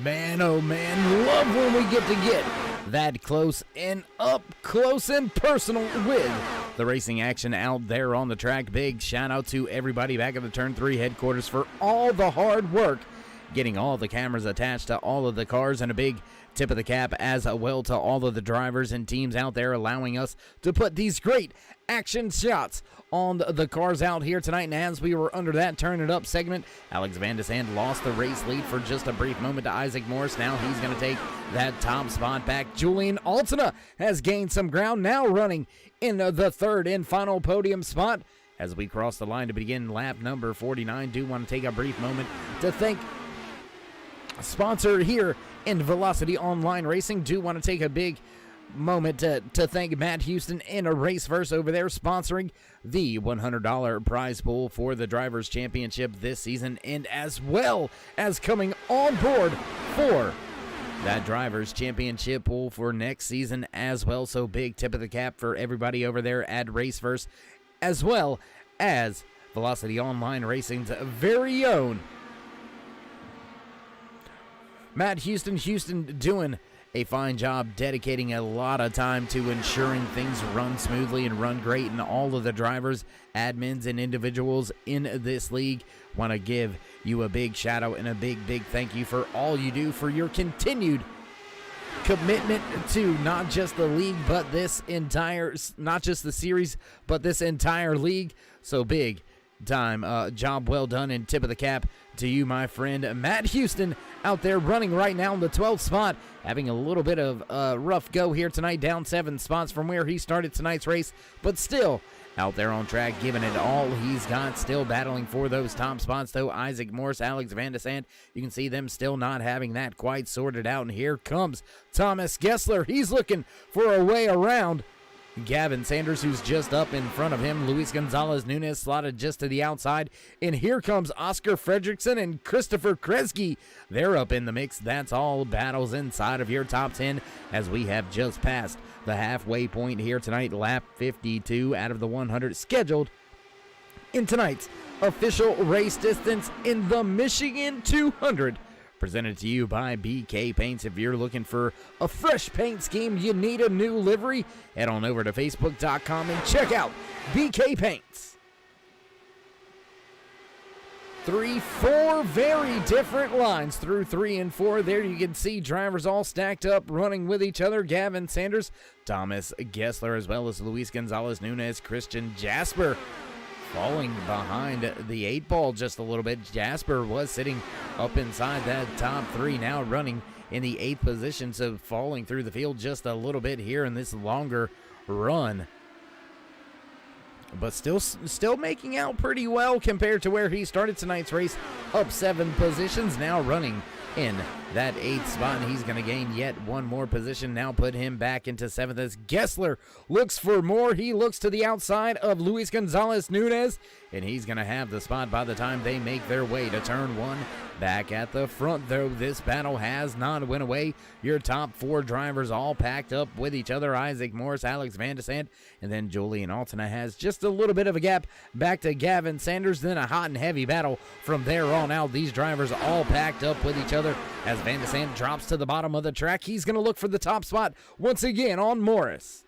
Man, oh man, love when we get to get that close and up close and personal with the racing action out there on the track. Big shout out to everybody back at the Turn 3 headquarters for all the hard work getting all the cameras attached to all of the cars, and a big tip of the cap as well to all of the drivers and teams out there allowing us to put these great action shots on the cars out here tonight. And as we were under that Turn It Up segment, Alex Van de Sande lost the race lead for just a brief moment to Isaac Morris. Now he's going to take that top spot back. Julian Altena has gained some ground, now running in the third and final podium spot. As we cross the line to begin lap number 49, do want to take a brief moment to thank sponsor here in Velocity Online Racing. Do want to take a big moment to thank Matt Houston and Raceverse over there sponsoring the $100 prize pool for the Drivers' Championship this season, and as well as coming on board for that Drivers' Championship pool for next season as well. So big tip of the cap for everybody over there at Raceverse, as well as Velocity Online Racing's very own Matt Houston. Houston doing a fine job, dedicating a lot of time to ensuring things run smoothly and run great, and all of the drivers, admins, and individuals in this league want to give you a big shout out and a big thank you for all you do, for your continued commitment to not just the league, but this entire, not just the series, but this entire league. So big time job well done, and tip of the cap to you, my friend Matt Houston, out there running right now in the 12th spot, having a little bit of a rough go here tonight, down 7 spots from where he started tonight's race, but still out there on track, giving it all he's got, still battling for those top spots though. Isaac Morris, Alex Van de Sande, you can see them still not having that quite sorted out, and here comes Thomas Gessler. He's looking for a way around Gavin Sanders, who's just up in front of him. Luis Gonzalez Nunez slotted just to the outside. And here comes Oscar Fredrickson and Christopher Kresge. They're up in the mix. That's all battles inside of your top 10 as we have just passed the halfway point here tonight. Lap 52 out of the 100 scheduled in tonight's official race distance in the Michigan 200. Presented to you by BK Paints. If you're looking for a fresh paint scheme, you need a new livery, head on over to Facebook.com and check out BK Paints. 4 very different lines through 3 and 4. There you can see drivers all stacked up, running with each other. Gavin Sanders, Thomas Gessler, as well as Luis Gonzalez Nunez, Christian Jasper falling behind the 8 ball just a little bit. Jasper was sitting up inside that top 3, now running in the 8th position, so falling through the field just a little bit here in this longer run, but still making out pretty well compared to where he started tonight's race, up 7 positions, now running in that 8th spot, and he's going to gain yet 1 more position, now put him back into 7th as Gessler looks for more. He looks to the outside of Luis Gonzalez Nunez, and he's going to have the spot by the time they make their way to turn 1. Back at the front, though, this battle has not went away. Your top 4 drivers all packed up with each other. Isaac Morris, Alex Van de Sande, and then Julian Altena has just a little bit of a gap back to Gavin Sanders. Then a hot and heavy battle from there on out. These drivers all packed up with each other as Van de Sande drops to the bottom of the track. He's going to look for the top spot once again on Morris.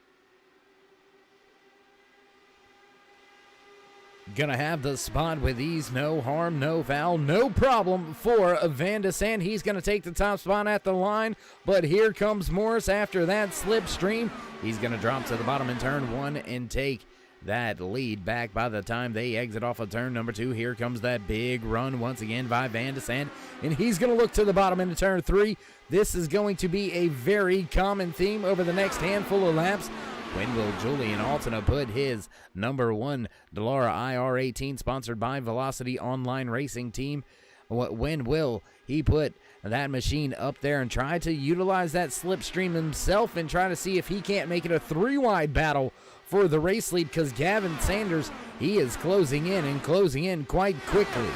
Gonna have the spot with ease, no harm, no foul, no problem for Van de Sande. He's gonna take the top spot at the line, but here comes Morris after that slipstream. He's gonna drop to the bottom in turn 1 and take that lead back by the time they exit off of turn number 2. Here comes that big run once again by Van de Sande, and he's gonna look to the bottom into turn 3. This is going to be a very common theme over the next handful of laps. When will Julian Altena put his number 1 Delara IR18 sponsored by Velocity Online Racing Team? When will he put that machine up there and try to utilize that slipstream himself and try to see if he can't make it a 3-wide battle for the race lead? Because Gavin Sanders, he is closing in quite quickly.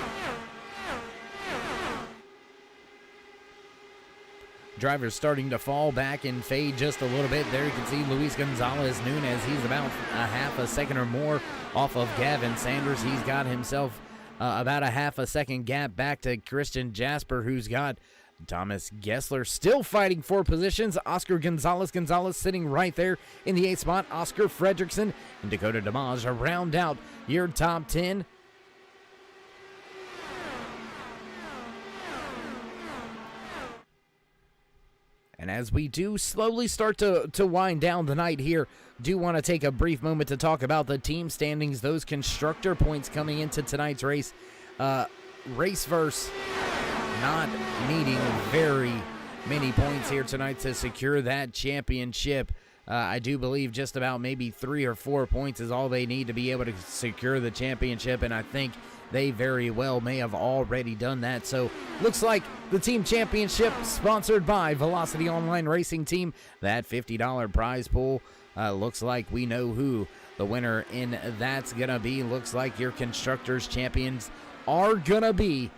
Drivers starting to fall back and fade just a little bit. There you can see Luis Gonzalez Nunez. He's about a half a second or more off of Gavin Sanders. He's got himself about a half a second gap back to Christian Jasper, who's got Thomas Gessler still fighting for positions. Oscar Gonzalez sitting right there in the 8th spot. Oscar Fredrickson and Dakota DeMage round out your top 10. And as we do slowly start to wind down the night here, do want to take a brief moment to talk about the team standings, those constructor points coming into tonight's race. Raceverse not needing very many points here tonight to secure that championship. I do believe just about maybe 3 or 4 points is all they need to be able to secure the championship, and I think they very well may have already done that. So looks like the team championship sponsored by Velocity Online Racing Team. That $50 prize pool, looks like we know who the winner in that's gonna be. Looks like your constructors champions are gonna be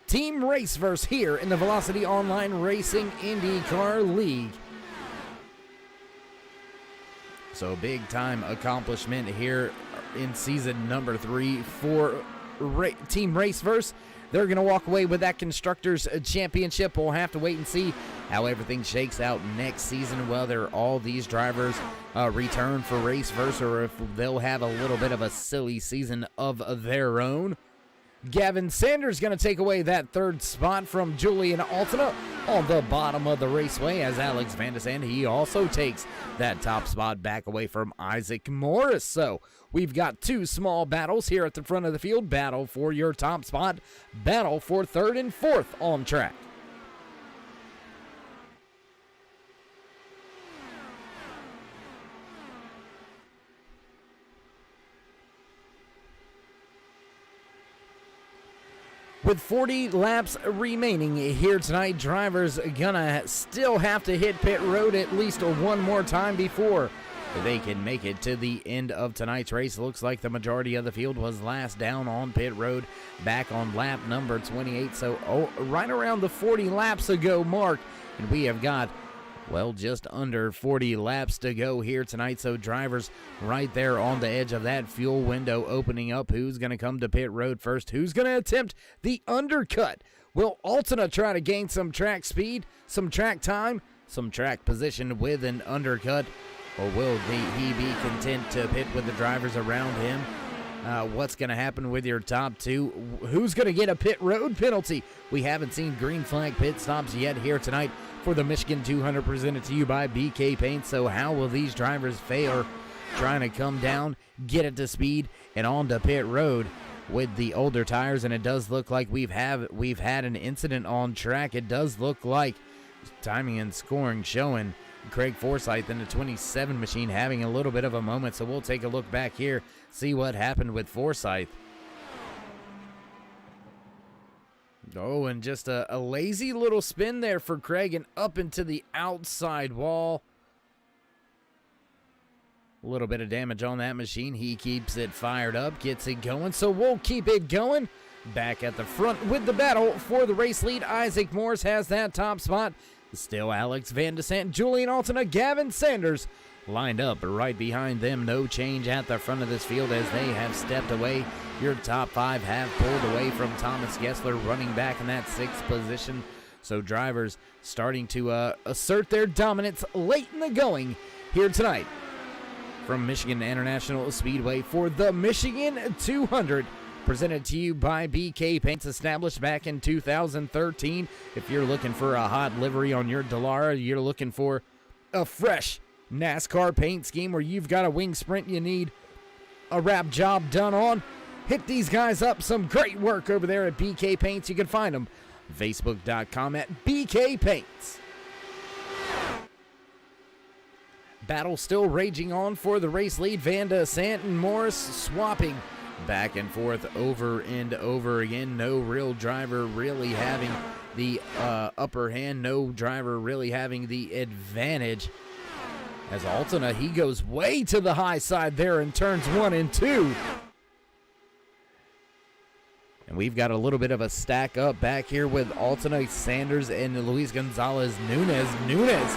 Team Raceverse here in the Velocity Online Racing IndyCar League. So big time accomplishment here in season number 3 for Team Raceverse. They're going to walk away with that Constructors Championship. We'll have to wait and see how everything shakes out next season, whether all these drivers return for Raceverse or if they'll have a little bit of a silly season of their own. Gavin Sanders going to take away that 3rd spot from Julian Altina on the bottom of the raceway, as Alex Van de Sande, he also takes that top spot back away from Isaac Morris. So we've got 2 small battles here at the front of the field. Battle for your top spot, battle for 3rd and 4th on track. With 40 laps remaining here tonight, drivers gonna still have to hit pit road at least one more time before they can make it to the end of tonight's race. Looks like the majority of the field was last down on pit road back on lap number 28. So right around the 40 laps ago mark, and we have got, well, just under 40 laps to go here tonight. So drivers right there on the edge of that fuel window opening up. Who's going to come to pit road first? Who's going to attempt the undercut? Will Altina try to gain some track speed, some track time, some track position with an undercut? Or will he be content to pit with the drivers around him? What's going to happen with your top 2? Who's going to get a pit road penalty? We haven't seen green flag pit stops yet here tonight for the Michigan 200 presented to you by BK Paint. So how will these drivers fare trying to come down, get it to speed, and onto pit road with the older tires? And it does look like we've had an incident on track. It does look like timing and scoring showing Craig Forsyth in the 27 machine having a little bit of a moment. So we'll take a look back here, see what happened with Forsyth. Oh, and just a lazy little spin there for Craig and up into the outside wall. A little bit of damage on that machine. He keeps it fired up, gets it going, so we'll keep it going. Back at the front with the battle for the race lead. Isaac Morris has that top spot. Still Alex Van de Sande, Julian Altina, Gavin Sanders lined up right behind them. No change at the front of this field as they have stepped away. Your top 5 have pulled away from Thomas Gessler, running back in that 6th position. So drivers starting to assert their dominance late in the going here tonight from Michigan International Speedway for the Michigan 200. Presented to you by BK Paints, established back in 2013. If you're looking for a hot livery on your Dallara, you're looking for a fresh NASCAR paint scheme where you've got a wing sprint you need a wrap job done on, hit these guys up. Some great work over there at BK Paints. You can find them Facebook.com at BK Paints. Battle still raging on for the race lead. Van de Sande and Morris swapping back and forth over and over again. No real driver really having the upper hand. No driver really having the advantage. As Altina, he goes way to the high side there in turns 1 and 2. And we've got a little bit of a stack up back here with Altina, Sanders, and Luis Gonzalez Nunez. Nunez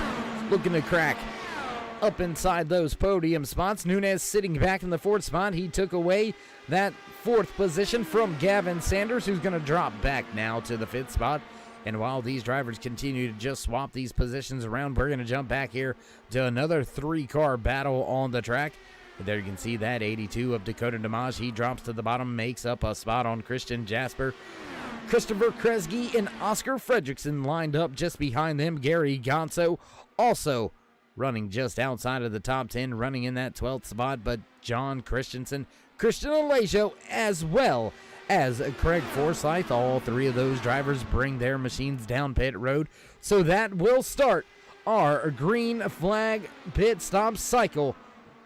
looking to crack up inside those podium spots. Nunez sitting back in the 4th spot. He took away that 4th position from Gavin Sanders, who's going to drop back now to the 5th spot. And while these drivers continue to just swap these positions around, we're going to jump back here to another 3-car battle on the track. There you can see that 82 of Dakota DeMage. He drops to the bottom, makes up a spot on Christian Jasper. Christopher Kresge and Oscar Fredrickson lined up just behind them. Gary Gonzo also running just outside of the top 10, running in that 12th spot. But John Christensen, Christian Alejo, as well as Craig Forsyth, all three of those drivers bring their machines down pit road. So that will start our green flag pit stop cycle.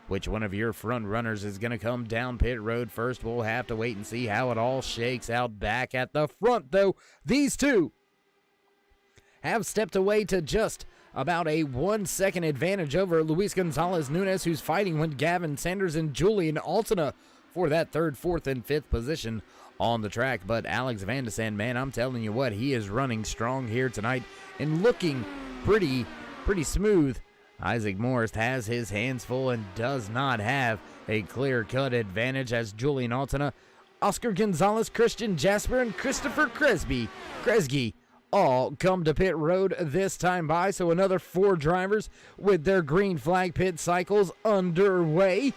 Which one of your front runners is going to come down pit road first? We'll have to wait and see how it all shakes out back at the front, though. These two have stepped away to just about a 1-second advantage over Luis Gonzalez Nunez, who's fighting with Gavin Sanders and Julian Altina for that 3rd, 4th, and 5th position on the track. But Alex Van de Sande, man, I'm telling you what, he is running strong here tonight and looking pretty smooth. Isaac Morris has his hands full and does not have a clear-cut advantage as Julian Altina, Oscar Gonzalez, Christian Jasper, and Christopher Kresge all come to pit road this time by. So another 4 drivers with their green flag pit cycles underway.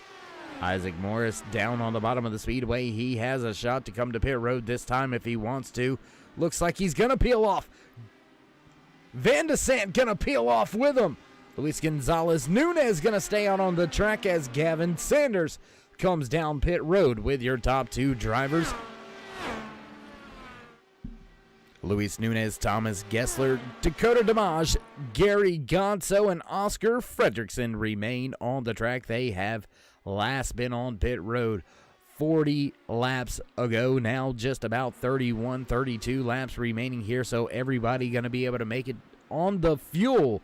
Isaac Morris down on the bottom of the speedway. He has a shot to come to pit road this time if he wants to. Looks like he's going to peel off. Van de Sande going to peel off with him. Luis Gonzalez Nunez going to stay out on the track as Gavin Sanders comes down pit road with your top 2 drivers. Luis Nunez, Thomas Gessler, Dakota DeMage, Gary Gonzo, and Oscar Fredrickson remain on the track. They have last been on pit road 40 laps ago. Now just about 31, 32 laps remaining here, so everybody going to be able to make it on the fuel.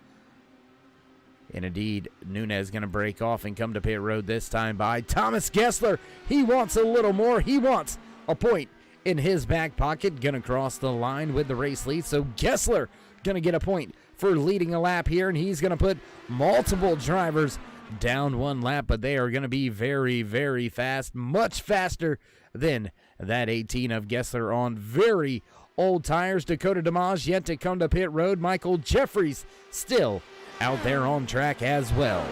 And indeed, Nunez going to break off and come to pit road this time by Thomas Gessler. He wants a little more. He wants a point in his back pocket. Going to cross the line with the race lead. So Gessler going to get a point for leading a lap here. And he's going to put multiple drivers down 1 lap. But they are going to be very, very fast. Much faster than that 18 of Gessler on very old tires. Dakota DeMage yet to come to pit road. Michael Jeffries still out there on track as well.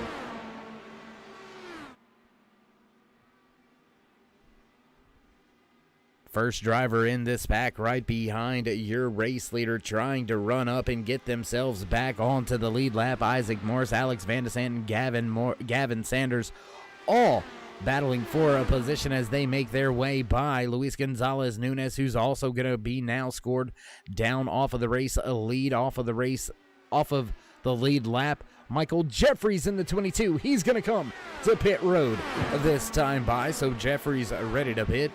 First driver in this pack right behind your race leader, trying to run up and get themselves back onto the lead lap. Isaac Morris, Alex Van de Sande, and Gavin Sanders all battling for a position as they make their way by Luis Gonzalez Nunez, who's also going to be now scored down off of the race lead, off of the lead lap. Michael Jeffries in the 22. He's going to come to pit road this time by. So Jeffries ready to pit,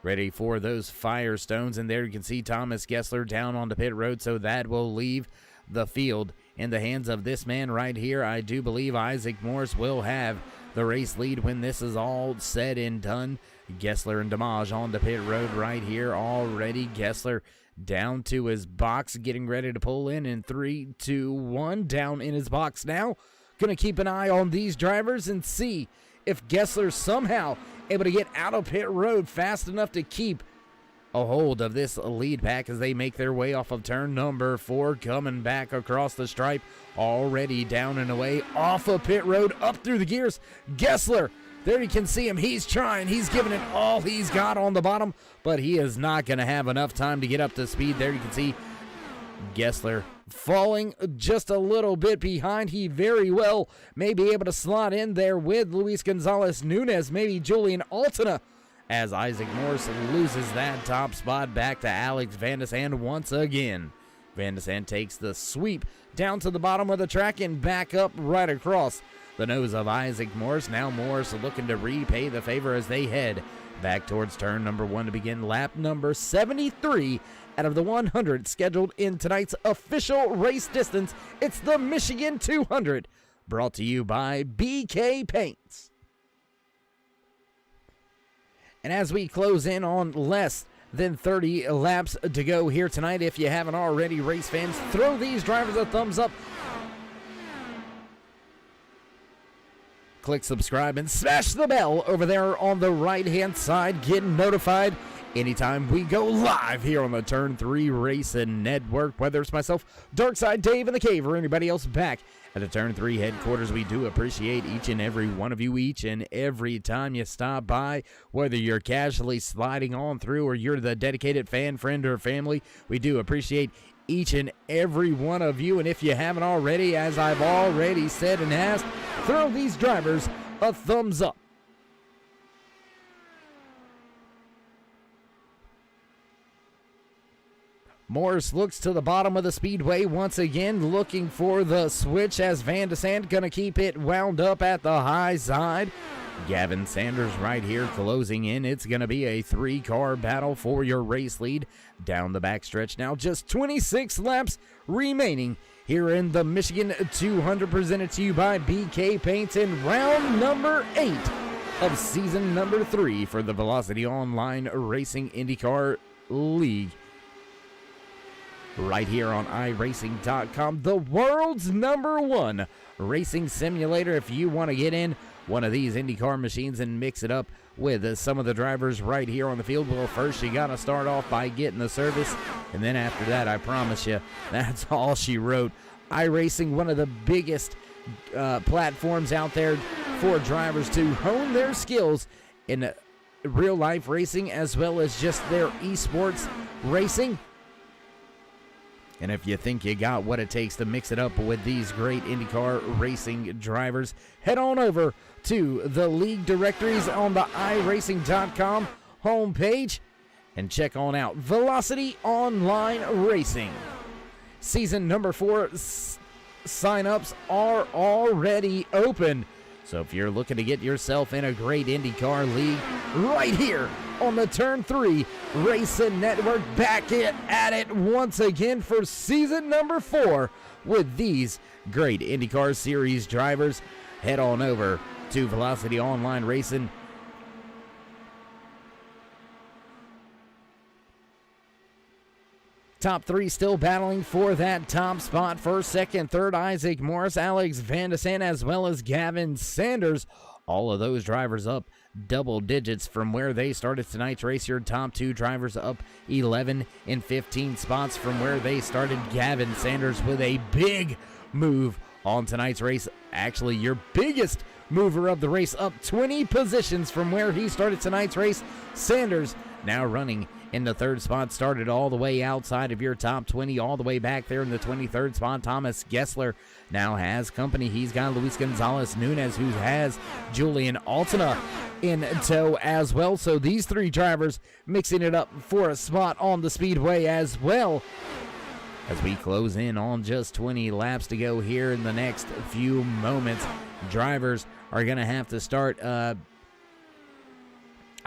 ready for those Firestones. And there you can see Thomas Gessler down on the pit road. So that will leave the field in the hands of this man right here. I do believe Isaac Morris will have the race lead when this is all said and done. Gessler and DeMage on the pit road right here already. Gessler down to his box, getting ready to pull in 3, 2, 1, down in his box now. Gonna keep an eye on these drivers and see if Gessler's somehow able to get out of pit road fast enough to keep a hold of this lead pack as they make their way off of turn number 4, coming back across the stripe, already down and away, off of pit road, up through the gears. Gessler, there you can see him. He's trying. He's giving it all he's got on the bottom, but he is not going to have enough time to get up to speed. There you can see Gessler falling just a little bit behind. He very well may be able to slot in there with Luis Gonzalez Nunez, maybe Julian Altina, as Isaac Morris loses that top spot back to Alex Van de Sande once again. Van de Sande takes the sweep down to the bottom of the track and back up right across the nose of Isaac Morris. Now Morris looking to repay the favor as they head back towards turn number 1 to begin lap number 73 out of the 100 scheduled in tonight's official race distance. It's the Michigan 200, brought to you by BK Paints. And as we close in on less than 30 laps to go here tonight, if you haven't already, race fans, throw these drivers a thumbs up. Click subscribe and smash the bell over there on the right-hand side. Get notified anytime we go live here on the Turn 3 Racing Network. Whether it's myself, Darkside Dave in the Cave, or anybody else back at the Turn 3 headquarters, we do appreciate each and every one of you each and every time you stop by. Whether you're casually sliding on through or you're the dedicated fan, friend, or family, we do appreciate each and every one of you. And if you haven't already, as I've already said and asked, throw these drivers a thumbs up. Morris looks to the bottom of the speedway once again, looking for the switch as Van de Sand going to keep it wound up at the high side. Gavin Sanders right here closing in. It's going to be a 3-car battle for your race lead down the backstretch. Now just 26 laps remaining here in the Michigan 200, presented to you by BK Paints in round number 8 of season number 3 for the Velocity Online Racing IndyCar League. Right here on iRacing.com, the world's #1 racing simulator. If you want to get in one of these IndyCar machines and mix it up with some of the drivers right here on the field, well, first you got to start off by getting the service, and then after that, I promise you, that's all she wrote. iRacing, one of the biggest platforms out there for drivers to hone their skills in real-life racing as well as just their esports racing. And if you think you got what it takes to mix it up with these great IndyCar racing drivers, head on over to the league directories on the iRacing.com homepage and check on out Velocity Online Racing. Season number 4 sign-ups are already open. So if you're looking to get yourself in a great IndyCar league, right here on the Turn 3 Racing Network, back at it once again for season number 4 with these great IndyCar Series drivers. Head on over to Velocity Online Racing. Top 3 still battling for that top spot. First, second, third, Isaac Morris, Alex Van de Sand, as well as Gavin Sanders. All of those drivers up double digits from where they started tonight's race. Your top 2 drivers up 11 and 15 spots from where they started. Gavin Sanders with a big move on tonight's race. Actually, your biggest mover of the race, up 20 positions from where he started tonight's race. Sanders now running in the 3rd spot, started all the way outside of your top 20, all the way back there in the 23rd spot. Thomas Gessler now has company. He's got Luis Gonzalez Nunez, who has Julian Altina in tow as well. So these 3 drivers mixing it up for a spot on the speedway as well. As we close in on just 20 laps to go here in the next few moments, drivers are going to have to start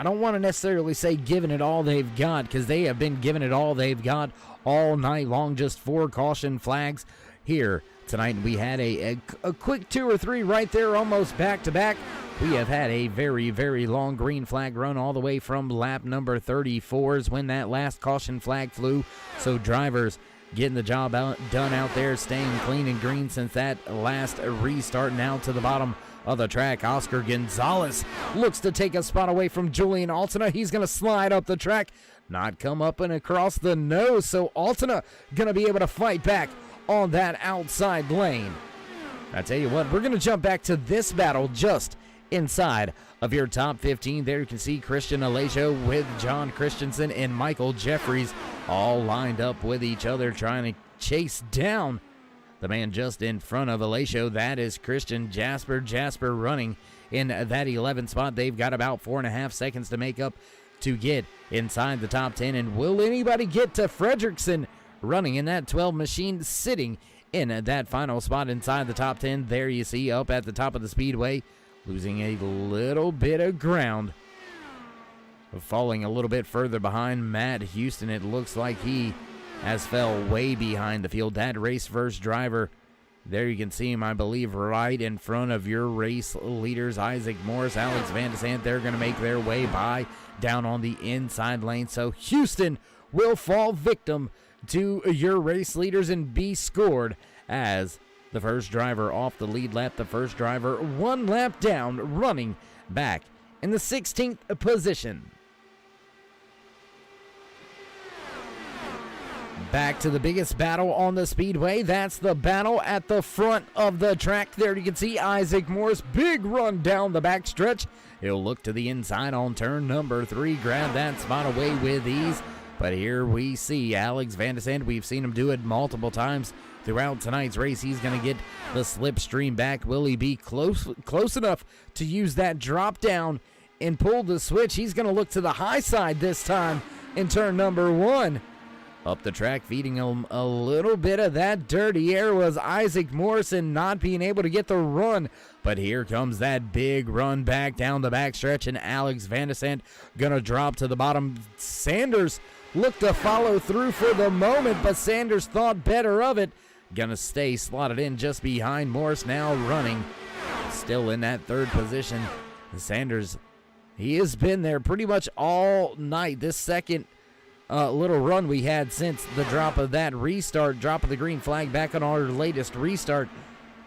I don't want to necessarily say giving it all they've got, because they have been giving it all they've got all night long. Just 4 caution flags here tonight. We had a quick 2 or 3 right there, almost back to back. We have had a very, very long green flag run all the way from lap number 34 is when that last caution flag flew. So drivers getting the job done out there, staying clean and green since that last restart. Now to the bottom of the track, Oscar Gonzalez looks to take a spot away from Julian Altina. He's going to slide up the track, not come up and across the nose, so Altina going to be able to fight back on that outside lane. I tell you what, we're going to jump back to this battle just inside of your top 15. There you can see Christian Alesio with John Christensen and Michael Jeffries all lined up with each other, trying to chase down the man just in front of Alesio. That is Christian Jasper. Jasper running in that 11th spot. They've got about 4.5 seconds to make up to get inside the top 10. And will anybody get to Fredrickson running in that 12 machine, sitting in that final spot inside the top 10? There you see up at the top of the speedway, losing a little bit of ground, falling a little bit further behind Matt Houston. It looks like he has fell way behind the field. That race first driver, there you can see him, I believe, right in front of your race leaders, Isaac Morris, Alex Van de Sand. They're going to make their way by down on the inside lane. So Houston will fall victim to your race leaders and be scored as the first driver off the lead lap. The first driver 1 lap down, running back in the 16th position. Back to the biggest battle on the speedway. That's the battle at the front of the track. There you can see Isaac Morris. Big run down the backstretch. He'll look to the inside on turn number 3. Grab that spot away with ease. But here we see Alex Van de Sande. We've seen him do it multiple times throughout tonight's race. He's going to get the slipstream back. Will he be close enough to use that drop down and pull the switch? He's going to look to the high side this time in turn number 1. Up the track, feeding him a little bit of that dirty air was Isaac Morrison, not being able to get the run. But here comes that big run back down the backstretch, and Alex Van de Sande gonna drop to the bottom. Sanders looked to follow through for the moment, but Sanders thought better of it. Gonna stay slotted in just behind Morris, now running. Still in that 3rd position. Sanders, he has been there pretty much all night. This second little run we had since the drop of that restart, drop of the green flag back on our latest restart.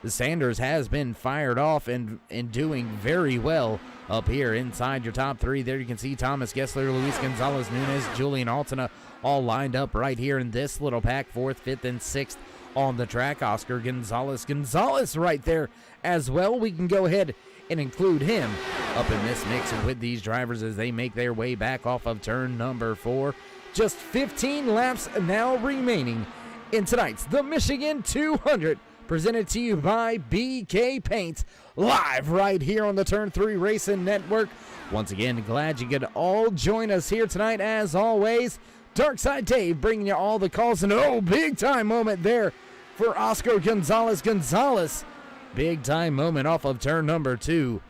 The Sanders has been fired off and doing very well up here inside your top 3. There you can see Thomas Gessler, Luis Gonzalez Nunez, Julian Altena all lined up right here in this little pack. 4th, 5th, and 6th on the track. Oscar Gonzalez right there as well. We can go ahead and include him up in this mix with these drivers as they make their way back off of turn number 4. Just 15 laps now remaining in tonight's The Michigan 200, presented to you by BK Paints, live right here on the Turn 3 Racing Network. Once again, glad you could all join us here tonight as always. Darkside Dave bringing you all the calls, and big time moment there for Oscar Gonzalez. Big time moment off of turn number 2.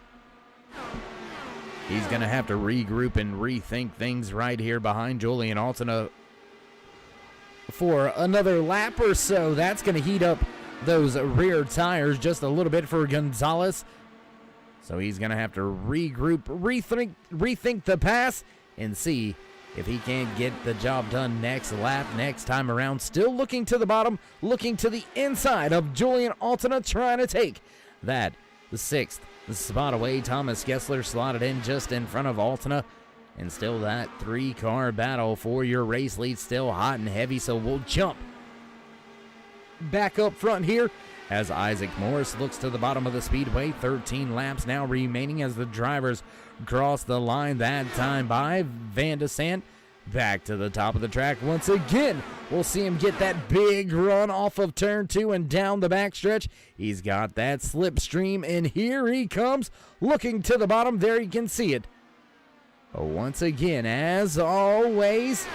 He's going to have to regroup and rethink things right here behind Julian Altena for another lap or so. That's going to heat up those rear tires just a little bit for Gonzalez. So he's going to have to regroup, rethink the pass, and see if he can't get the job done next lap, next time around. Still looking to the bottom, looking to the inside of Julian Altena, trying to take that, the 6th spot away. Thomas Gessler slotted in just in front of Altena. And still that 3-car battle for your race lead, still hot and heavy. So we'll jump back up front here as Isaac Morris looks to the bottom of the speedway. 13 laps now remaining as the drivers cross the line, that time by Van de Sande. Back to the top of the track once again. We'll see him get that big run off of turn 2 and down the backstretch. He's got that slipstream, and here he comes looking to the bottom. There you can see it. Once again, as always,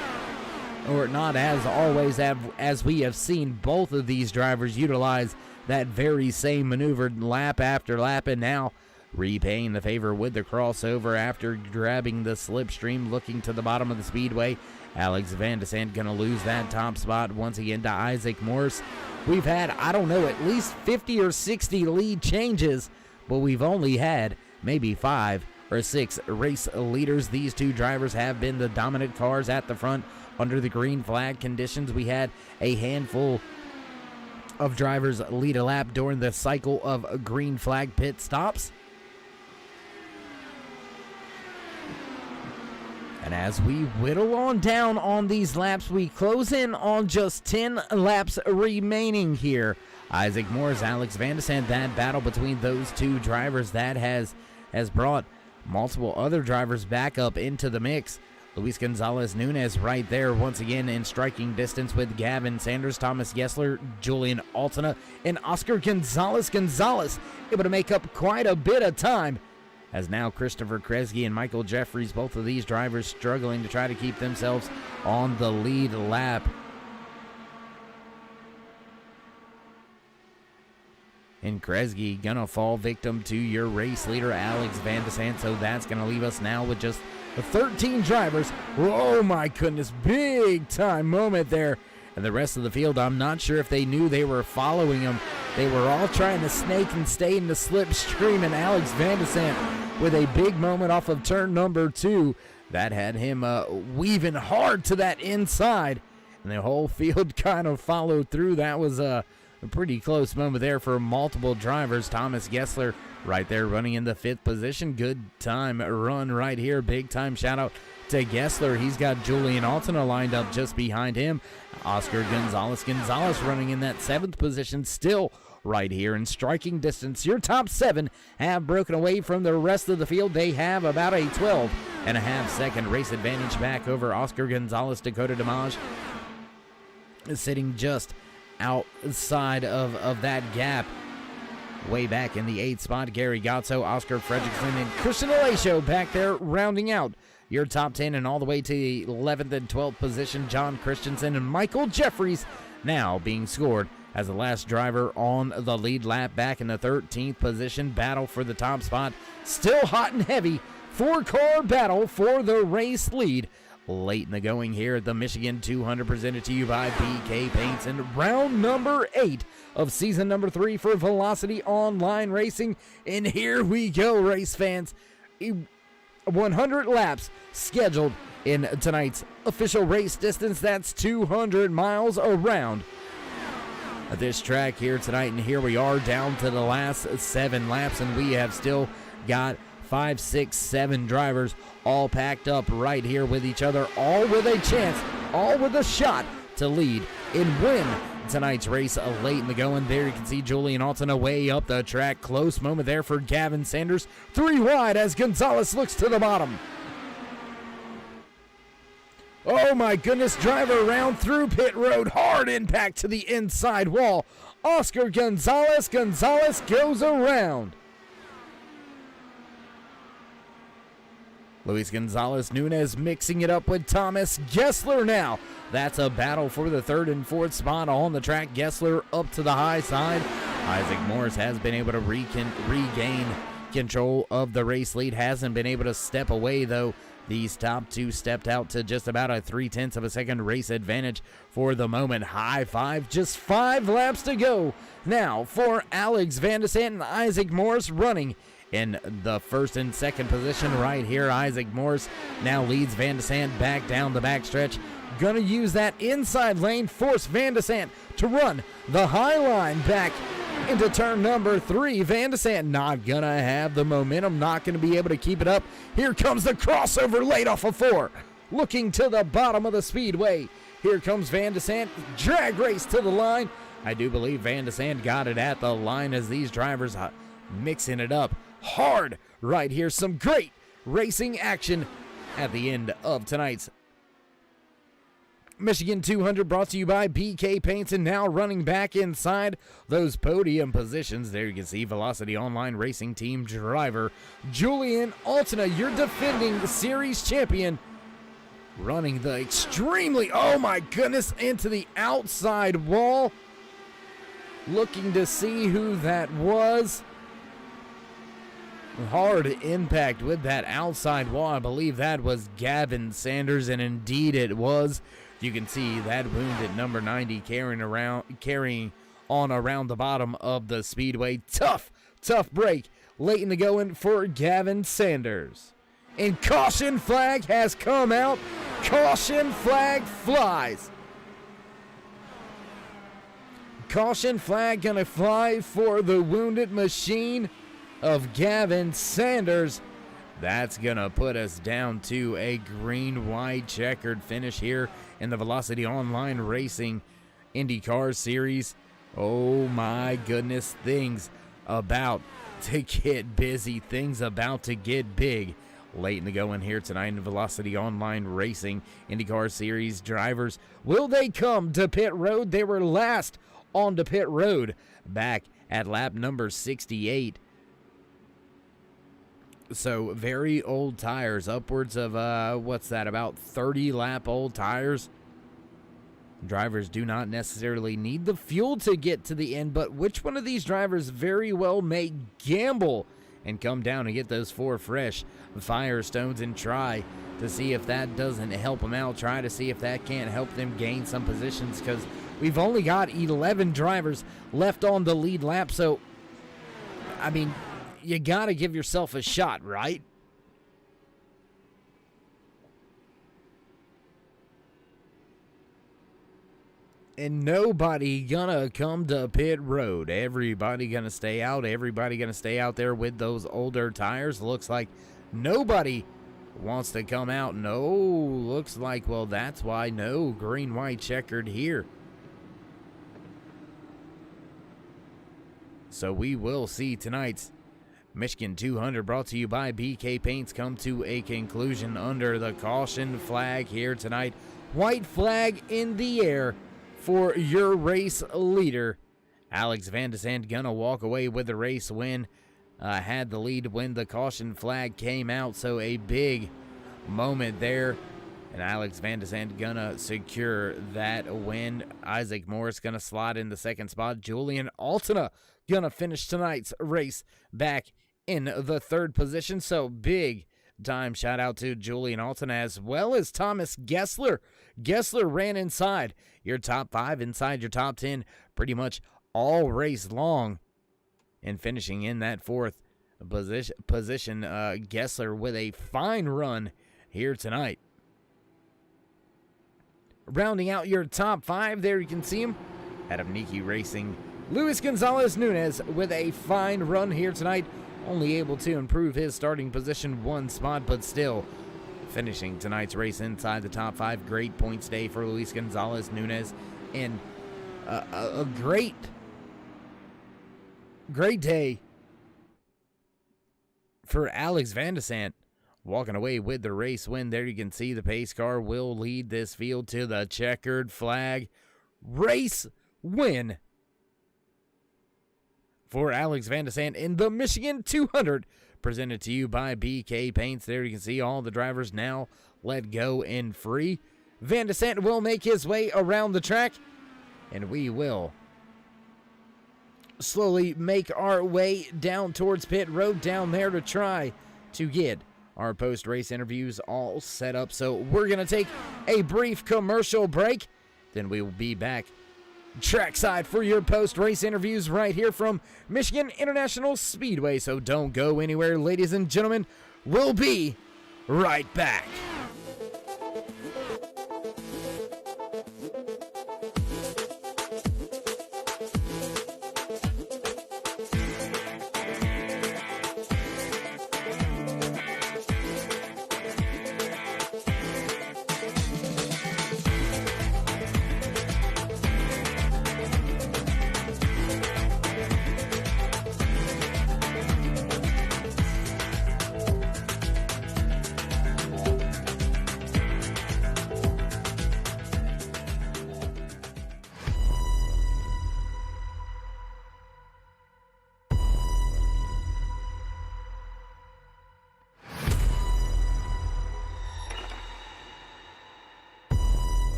or not as always, as we have seen both of these drivers utilize that very same maneuver lap after lap, and now repaying the favor with the crossover after grabbing the slipstream, looking to the bottom of the speedway. Alex Van de Sande going to lose that top spot once again to Isaac Morris. We've had, I don't know, at least 50 or 60 lead changes, but we've only had maybe 5 or 6 race leaders. These two drivers have been the dominant cars at the front under the green flag conditions. We had a handful of drivers lead a lap during the cycle of green flag pit stops. And as we whittle on down on these laps, we close in on just 10 laps remaining here. Isaac Morris, Alex Van de Sande, that battle between those two drivers that has brought multiple other drivers back up into the mix. Luis Gonzalez Nunez right there once again in striking distance with Gavin Sanders, Thomas Gessler, Julian Altena, and Oscar Gonzalez able to make up quite a bit of time. As now Christopher Kresge and Michael Jeffries, both of these drivers struggling to try to keep themselves on the lead lap. And Kresge gonna fall victim to your race leader, Alex Van de Sande. So that's gonna leave us now with just 13 drivers. Oh my goodness, big time moment there. And the rest of the field, I'm not sure if they knew they were following him. They were all trying to snake and stay in the slipstream, and Alex Van de Sande with a big moment off of turn number 2. That had him weaving hard to that inside, and the whole field kind of followed through. That was a pretty close moment there for multiple drivers. Thomas Gessler right there running in the 5th position. Good time run right here. Big time shout out to Gessler. He's got Julian Altena lined up just behind him. Oscar Gonzalez running in that 7th position, still right here in striking distance. Your top 7 have broken away from the rest of the field. They have about a 12.5-second race advantage back over Oscar Gonzalez. Dakota DeMage is sitting just outside of that gap. Way back in the 8th spot, Gary Gotso, Oscar Fredrickson, and Christian Alacio back there rounding out your top 10, and all the way to the 11th and 12th position, John Christensen and Michael Jeffries now being scored as the last driver on the lead lap. Back in the 13th position, battle for the top spot, still hot and heavy, 4-car battle for the race lead. Late in the going here at the Michigan 200, presented to you by BK Paints, and round number 8 of season number 3 for Velocity Online Racing. And here we go, race fans. 100 laps scheduled in tonight's official race distance. That's 200 miles around this track here tonight. And here we are down to the last 7 laps, and we have still got 5, 6, 7 drivers all packed up right here with each other, all with a chance, all with a shot to lead and win tonight's race. Late in the going there, you can see Julian Altena way up the track. Close moment there for Gavin Sanders. 3 wide as Gonzalez looks to the bottom. Oh my goodness, driver around through pit road. Hard impact to the inside wall. Oscar Gonzalez goes around. Luis Gonzalez Nunez mixing it up with Thomas Gessler now. That's a battle for the 3rd and 4th spot on the track. Gessler up to the high side. Isaac Morris has been able to regain control of the race lead. Hasn't been able to step away, though. These top 2 stepped out to just about a 0.3 of a second race advantage for the moment. High 5, just 5 laps to go now for Alex Van de Sant and Isaac Morris running in the 1st and 2nd position right here. Isaac Morris now leads Van de Sant back down the backstretch. Gonna use that inside lane, force Van de Sant to run the high line back into turn number 3. Van de Sant not gonna have the momentum, not gonna be able to keep it up. Here comes the crossover late off of 4. Looking to the bottom of the speedway. Here comes Van de Sant, drag race to the line. I do believe Van de Sant got it at the line as these drivers mixing it up hard right here. Some great racing action at the end of tonight's Michigan 200, brought to you by BK Paints. And now running back inside those podium positions, there you can see Velocity Online Racing Team driver Julian Altena, your defending series champion, running the extremely, oh my goodness, into the outside wall. Looking to see who that was. Hard impact with that outside wall. I believe that was Gavin Sanders, and indeed it was. You can see that wound at number 90 carrying on around the bottom of the speedway. Tough break late in the going for Gavin Sanders. And caution flag has come out. Caution flag flies. Caution flag gonna fly for the wounded machine of Gavin Sanders. That's gonna put us down to a green-white checkered finish here in the Velocity Online Racing IndyCar Series. Oh my goodness, things about to get busy, things about to get big late in the going here tonight in Velocity Online Racing IndyCar Series. Drivers, will they come to pit road? They were last on to pit road back at lap number 68. So very old tires, upwards of, about 30 lap old tires. Drivers do not necessarily need the fuel to get to the end, but which one of these drivers very well may gamble and come down and get those 4 fresh Firestones and try to see if that doesn't help them out, try to see if that can't help them gain some positions, because we've only got 11 drivers left on the lead lap. So, I mean, you got to give yourself a shot, right? and nobody gonna come to pit road. Everybody gonna stay out. Everybody gonna stay out there with those older tires. Looks like nobody wants to come out. No, looks like, well, that's why. No green, white, checkered here. So we will see tonight's Michigan 200, brought to you by BK Paints, come to a conclusion under the caution flag here tonight. White flag in the air for your race leader. Alex Van de Zandt gonna walk away with the race win. Had the lead when the caution flag came out, so a big moment there. And Alex Van de Zandt gonna secure that win. Isaac Morris gonna slide in the second spot. Julian Altena gonna finish tonight's race back in the third position. So big time shout out to Julian Altena as well as Thomas Gessler. Gessler ran inside your top 5, inside your top 10 pretty much all race long. And finishing in that fourth position, Gessler with a fine run here tonight. Rounding out your top 5, there you can see him, out of Niki Racing, Luis Gonzalez Nunez with a fine run here tonight, only able to improve his starting position one spot, but still finishing tonight's race inside the top 5. Great points day for Luis Gonzalez Nunez, and a great day for Alex Van de Zandt, walking away with the race win. There you can see the pace car will lead this field to the checkered flag race win for Alex Van de Zandt in the Michigan 200, presented to you by BK Paints. There you can see all the drivers now let go and free. Van de Zandt will make his way around the track, and we will slowly make our way down towards pit road down there to try to get our post-race interviews all set up. So we're going to take a brief commercial break. Then we will be back trackside for your post-race interviews right here from Michigan International Speedway. So don't go anywhere, ladies and gentlemen. We'll be right back.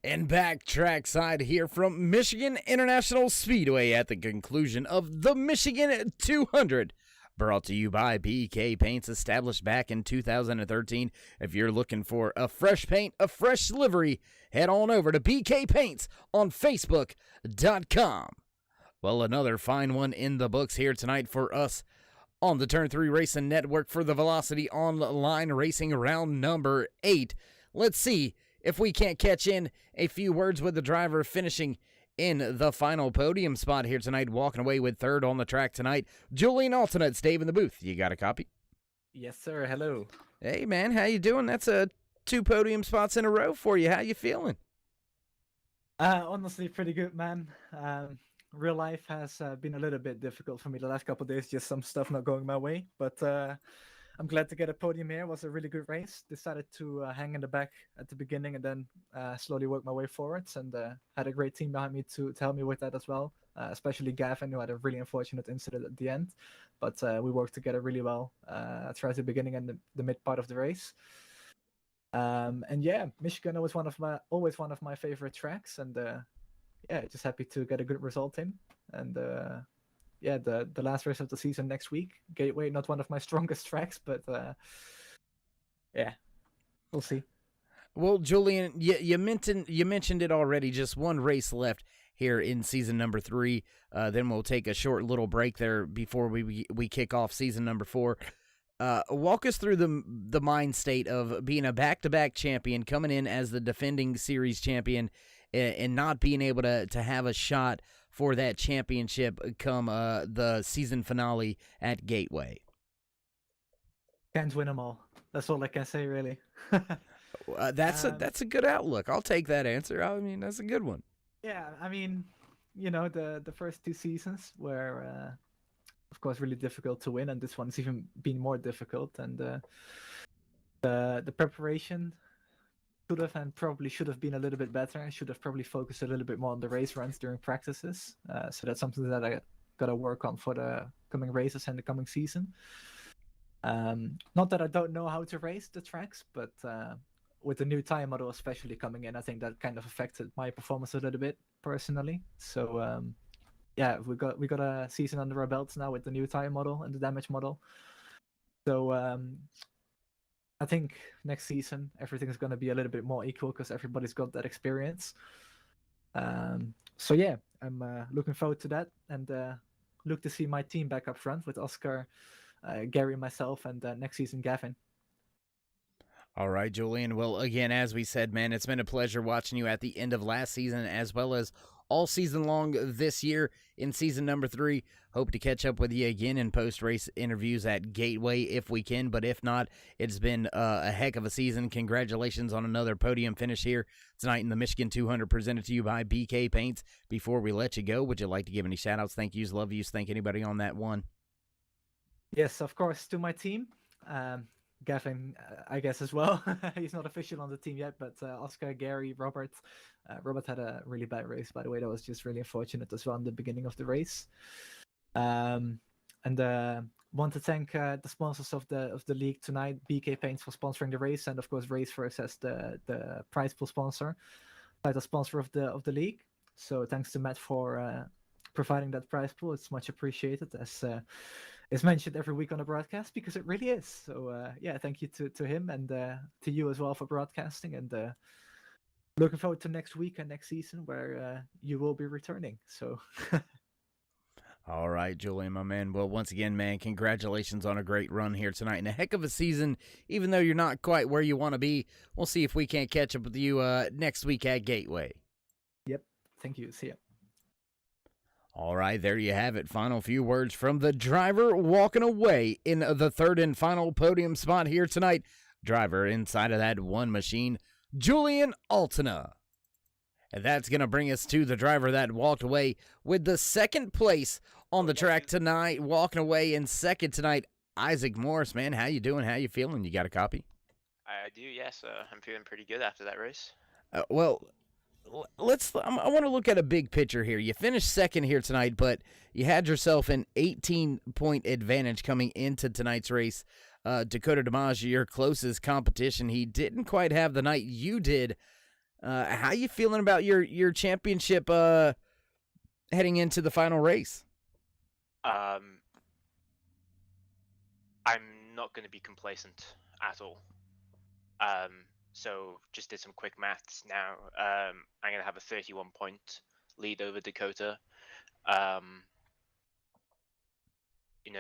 And back trackside here from Michigan International Speedway at the conclusion of the Michigan 200. Brought to you by BK Paints, established back in 2013. If you're looking for a fresh paint, a fresh livery, head on over to BK Paints on Facebook.com. Well, another fine one in the books here tonight for us on the Turn 3 Racing Network for the Velocity Online Racing round number 8. Let's see if we can't catch in a few words with the driver finishing in the final podium spot here tonight, walking away with third on the track tonight. Julian Alternates, Dave in the booth. You got a copy? Yes, sir. Hello. Hey, man, how you doing? That's 2 podium spots in a row for you. How you feeling? Honestly, pretty good, man. Real life has been a little bit difficult for me the last couple of days, just some stuff not going my way. But I'm glad to get a podium here. It was a really good race. Decided to hang in the back at the beginning and then slowly work my way forwards. And had a great team behind me to help me with that as well, especially Gavin, who had a really unfortunate incident at the end. But we worked together really well throughout the beginning and the mid part of the race. And yeah, Michigan was always one of my favorite tracks. And yeah, just happy to get a good result in. And yeah, the last race of the season next week. Gateway, not one of my strongest tracks, but yeah, we'll see. Well, Julian, you mentioned it already. Just one race left here in season number 3. Then we'll take a short little break there before we kick off season number 4. Walk us through the mind state of being a back-to-back champion, coming in as the defending series champion, and not being able to have a shot for that championship come the season finale at Gateway. Can't win them all. That's all I can say, really. That's a good outlook. I'll take that answer. I mean, that's a good one. Yeah, I mean, you know, the first 2 seasons were, of course, really difficult to win, and this one's even been more difficult. And the preparation could have and probably should have been a little bit better. I should have probably focused a little bit more on the race runs during practices. So that's something that I got to work on for the coming races and the coming season. Not that I don't know how to race the tracks, but with the new tire model especially coming in, I think that kind of affected my performance a little bit personally. So yeah, we got a season under our belts now with the new tire model and the damage model. So I think next season everything's going to be a little bit more equal because everybody's got that experience. So yeah, I'm looking forward to that, and look to see my team back up front with Oscar, Gary, myself, and next season Gavin. All right, Julian. Well, again, as we said, man, it's been a pleasure watching you at the end of last season as well as all season long this year in season number 3. Hope to catch up with you again in post-race interviews at Gateway if we can, but if not, it's been a heck of a season. Congratulations on another podium finish here tonight in the Michigan 200 presented to you by BK Paints. Before we let you go, would you like to give any shout-outs, thank yous, love yous, thank anybody on that one? Yes, of course, to my team. Gavin, I guess, as well. He's not official on the team yet, but Oscar, Gary, Robert. Robert had a really bad race, by the way. That was just really unfortunate as well in the beginning of the race. And want to thank the sponsors of the league tonight, BK Paints, for sponsoring the race, and of course Race First as the prize pool sponsor, title sponsor of the league. So thanks to Matt for providing that prize pool. It's much appreciated, as is mentioned every week on the broadcast, because it really is. So yeah, thank you to him, and to you as well for broadcasting, and looking forward to next week and next season where you will be returning. So all right, Julian, my man. Well, once again, man, congratulations on a great run here tonight and a heck of a season. Even though you're not quite where you want to be, we'll see if we can't catch up with you next week at Gateway. Yep, thank you. See ya. All right, there you have it. Final few words from the driver walking away in the third and final podium spot here tonight. Driver inside of that one machine, Julian Altena. And that's going to bring us to the driver that walked away with the second place on the track tonight. Walking away in second tonight, Isaac Morris. Man, how you doing? How you feeling? You got a copy? I do, yes. I'm feeling pretty good after that race. Well, I want to look at a big picture here. You finished second here tonight, but you had yourself an 18-point advantage coming into tonight's race. Dakota DiMaggio, your closest competition, he didn't quite have the night you did. How you feeling about your championship heading into the final race? I'm not going to be complacent at all. So just did some quick maths now. I'm going to have a 31-point lead over Dakota.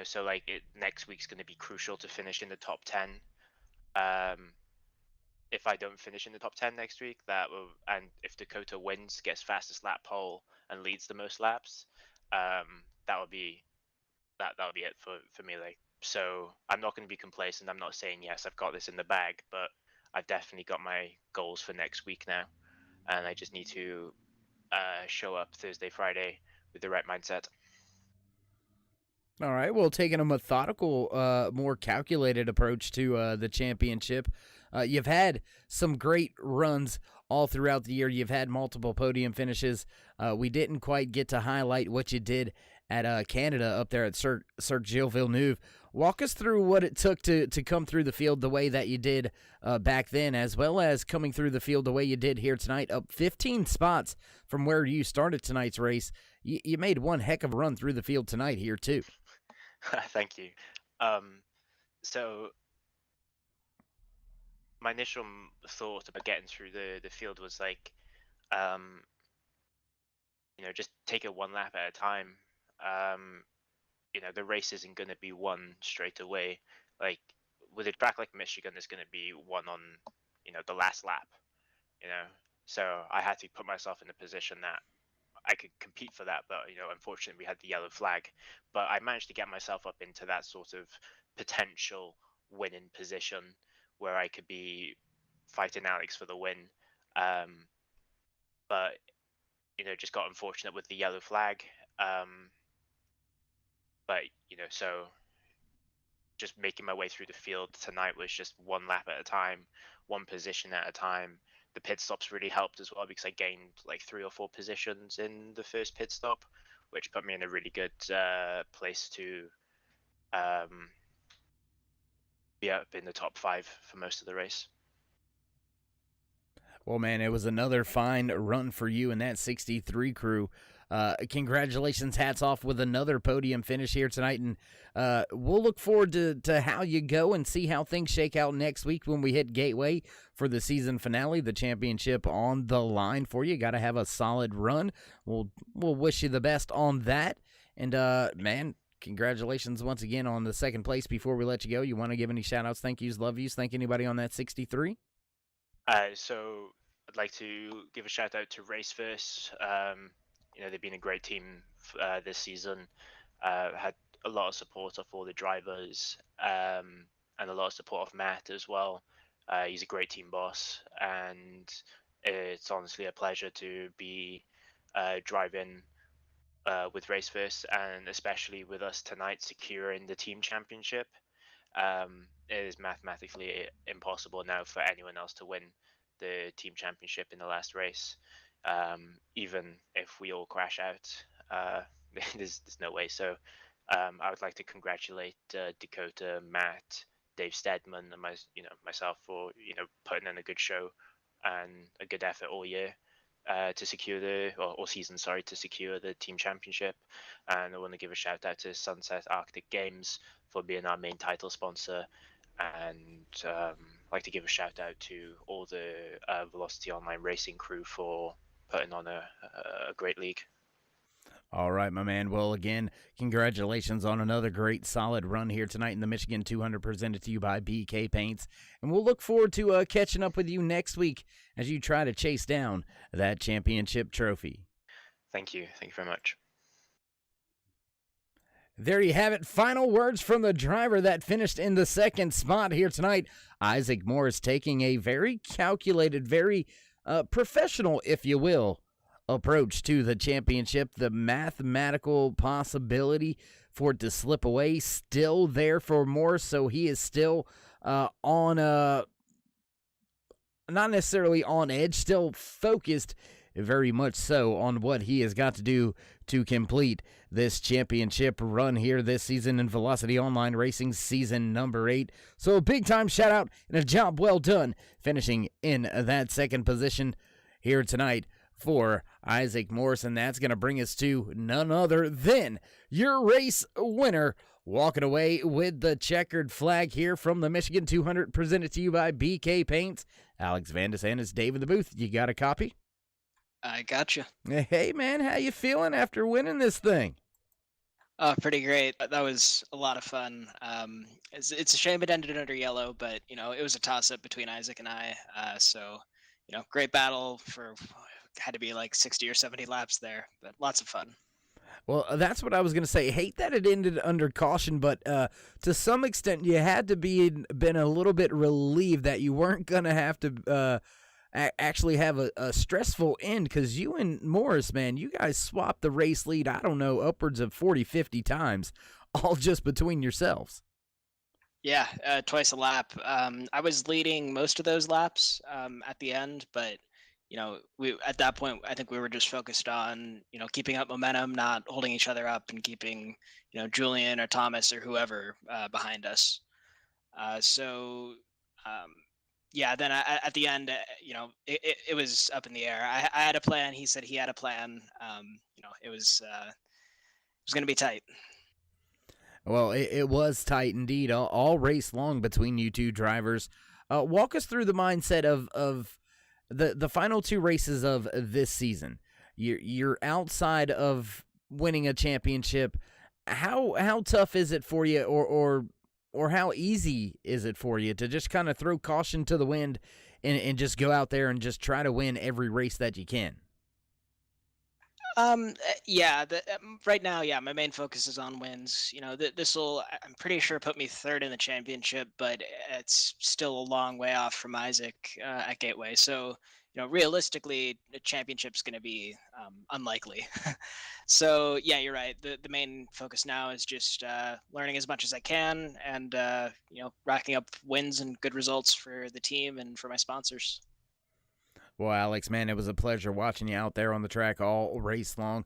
So like next week's going to be crucial to finish in the top 10. If I don't finish in the top 10 next week, and if Dakota wins, gets fastest lap pole and leads the most laps, that would be it for me. Like, so I'm not going to be complacent. I'm not saying yes, I've got this in the bag, but I've definitely got my goals for next week now, and I just need to show up Thursday, Friday with the right mindset. All right, well, taking a methodical, more calculated approach to the championship. You've had some great runs all throughout the year. You've had multiple podium finishes. We didn't quite get to highlight what you did at Canada up there at Cirque Gilles Villeneuve. Walk us through what it took to come through the field the way that you did back then, as well as coming through the field the way you did here tonight, up 15 spots from where you started tonight's race. You made one heck of a run through the field tonight here, too. Thank you. So my initial thought about getting through the field was like, just take it one lap at a time. The race isn't going to be won straight away. Like with a track like Michigan, it's going to be won on, the last lap. So I had to put myself in a position that I could compete for that, but unfortunately we had the yellow flag. But I managed to get myself up into that sort of potential winning position where I could be fighting Alex for the win. But just got unfortunate with the yellow flag. But so just making my way through the field tonight was just one lap at a time, one position at a time. The pit stops really helped as well because I gained like 3 or 4 positions in the first pit stop, which put me in a really good place to be up in the top 5 for most of the race. Well, man, it was another fine run for you and that 63 crew. Congratulations, hats off with another podium finish here tonight, and we'll look forward to how you go and see how things shake out next week when we hit Gateway for the season finale, the championship on the line for you. Got to have a solid run. We'll wish you the best on that, and man, congratulations once again on the second place. Before we let you go, you want to give any shout-outs, thank yous, love yous, thank anybody on that 63? So I'd like to give a shout out to Race First. They've been a great team this season. Had a lot of support of all the drivers and a lot of support of Matt as well. He's a great team boss, and it's honestly a pleasure to be driving with Race First, and especially with us tonight securing the team championship. It is mathematically impossible now for anyone else to win the team championship in the last race. Even if we all crash out, there's no way. So I would like to congratulate Dakota, Matt, Dave Stedman, and myself for putting in a good show and a good effort all year to secure all season, to secure the team championship. And I want to give a shout out to Sunset Arctic Games for being our main title sponsor, and like to give a shout out to all the Velocity Online racing crew for putting on a great league. All right, my man. Well, again, congratulations on another great, solid run here tonight in the Michigan 200 presented to you by BK Paints. And we'll look forward to catching up with you next week as you try to chase down that championship trophy. Thank you. Thank you very much. There you have it. Final words from the driver that finished in the second spot here tonight. Isaac Morris taking a very calculated, very professional, if you will, approach to the championship. The mathematical possibility for it to slip away still there for Morris, so he is still on not necessarily on edge, still focused very much so on what he has got to do to complete this championship run here this season in Velocity Online Racing season number 8. So a big time shout out and a job well done finishing in that second position here tonight for Isaac Morrison. That's going to bring us to none other than your race winner, walking away with the checkered flag here from the Michigan 200, presented to you by BK Paints. Alex Van de Sand is Dave in the booth. You got a copy? I gotcha. Hey, man, how you feeling after winning this thing? Oh, pretty great. That was a lot of fun. It's a shame it ended under yellow, but it was a toss-up between Isaac and I. So great battle for had to be like 60 or 70 laps there, but lots of fun. Well, that's what I was going to say. Hate that it ended under caution, but to some extent, you had to been a little bit relieved that you weren't going to have to actually have a stressful end, because you and Morris, man, you guys swapped the race lead, I don't know, upwards of 40, 50 times, all just between yourselves. Yeah, twice a lap. I was leading most of those laps at the end, but we at that point, I think we were just focused on keeping up momentum, not holding each other up, and keeping Julian or Thomas or whoever behind us. Yeah, then at the end, it was up in the air. I had a plan. He said he had a plan. It was going to be tight. Well, it was tight indeed, all race long between you two drivers. Walk us through the mindset of the final two races of this season. You're outside of winning a championship. How tough is it for you, or how easy is it for you to just kind of throw caution to the wind and just go out there and just try to win every race that you can? Yeah, right now, yeah, my main focus is on wins. This will, I'm pretty sure, put me third in the championship, but it's still a long way off from Isaac at Gateway. So, realistically, the championship's going to be unlikely. So, yeah, you're right. The main focus now is just learning as much as I can and, racking up wins and good results for the team and for my sponsors. Well, Alex, man, it was a pleasure watching you out there on the track all race long.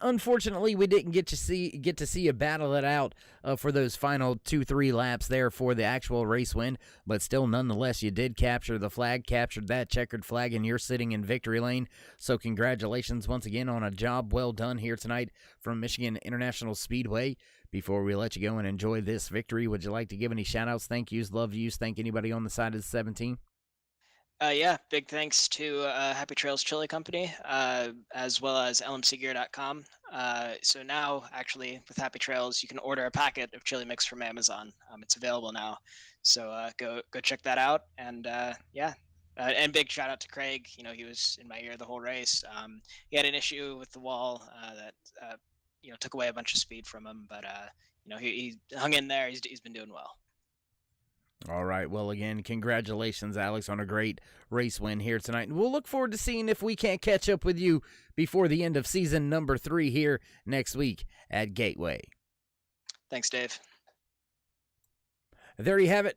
Unfortunately, we didn't get to see you battle it out for those final 2-3 laps there for the actual race win, but still, nonetheless, you did capture the flag, captured that checkered flag, and you're sitting in victory lane. So congratulations once again on a job well done here tonight from Michigan International Speedway. Before we let you go and enjoy this victory, would you like to give any shout-outs, thank yous, love yous, thank anybody on the side of the 17? Yeah, big thanks to Happy Trails Chili Company, as well as lmcgear.com. So now, actually, with Happy Trails, you can order a packet of chili mix from Amazon. It's available now, so go check that out. And and big shout out to Craig. He was in my ear the whole race. He had an issue with the wall that took away a bunch of speed from him, but he hung in there. He's been doing well. All right, well, again, congratulations, Alex, on a great race win here tonight. And we'll look forward to seeing if we can't catch up with you before the end of season number 3 here next week at Gateway. Thanks, Dave. There you have it.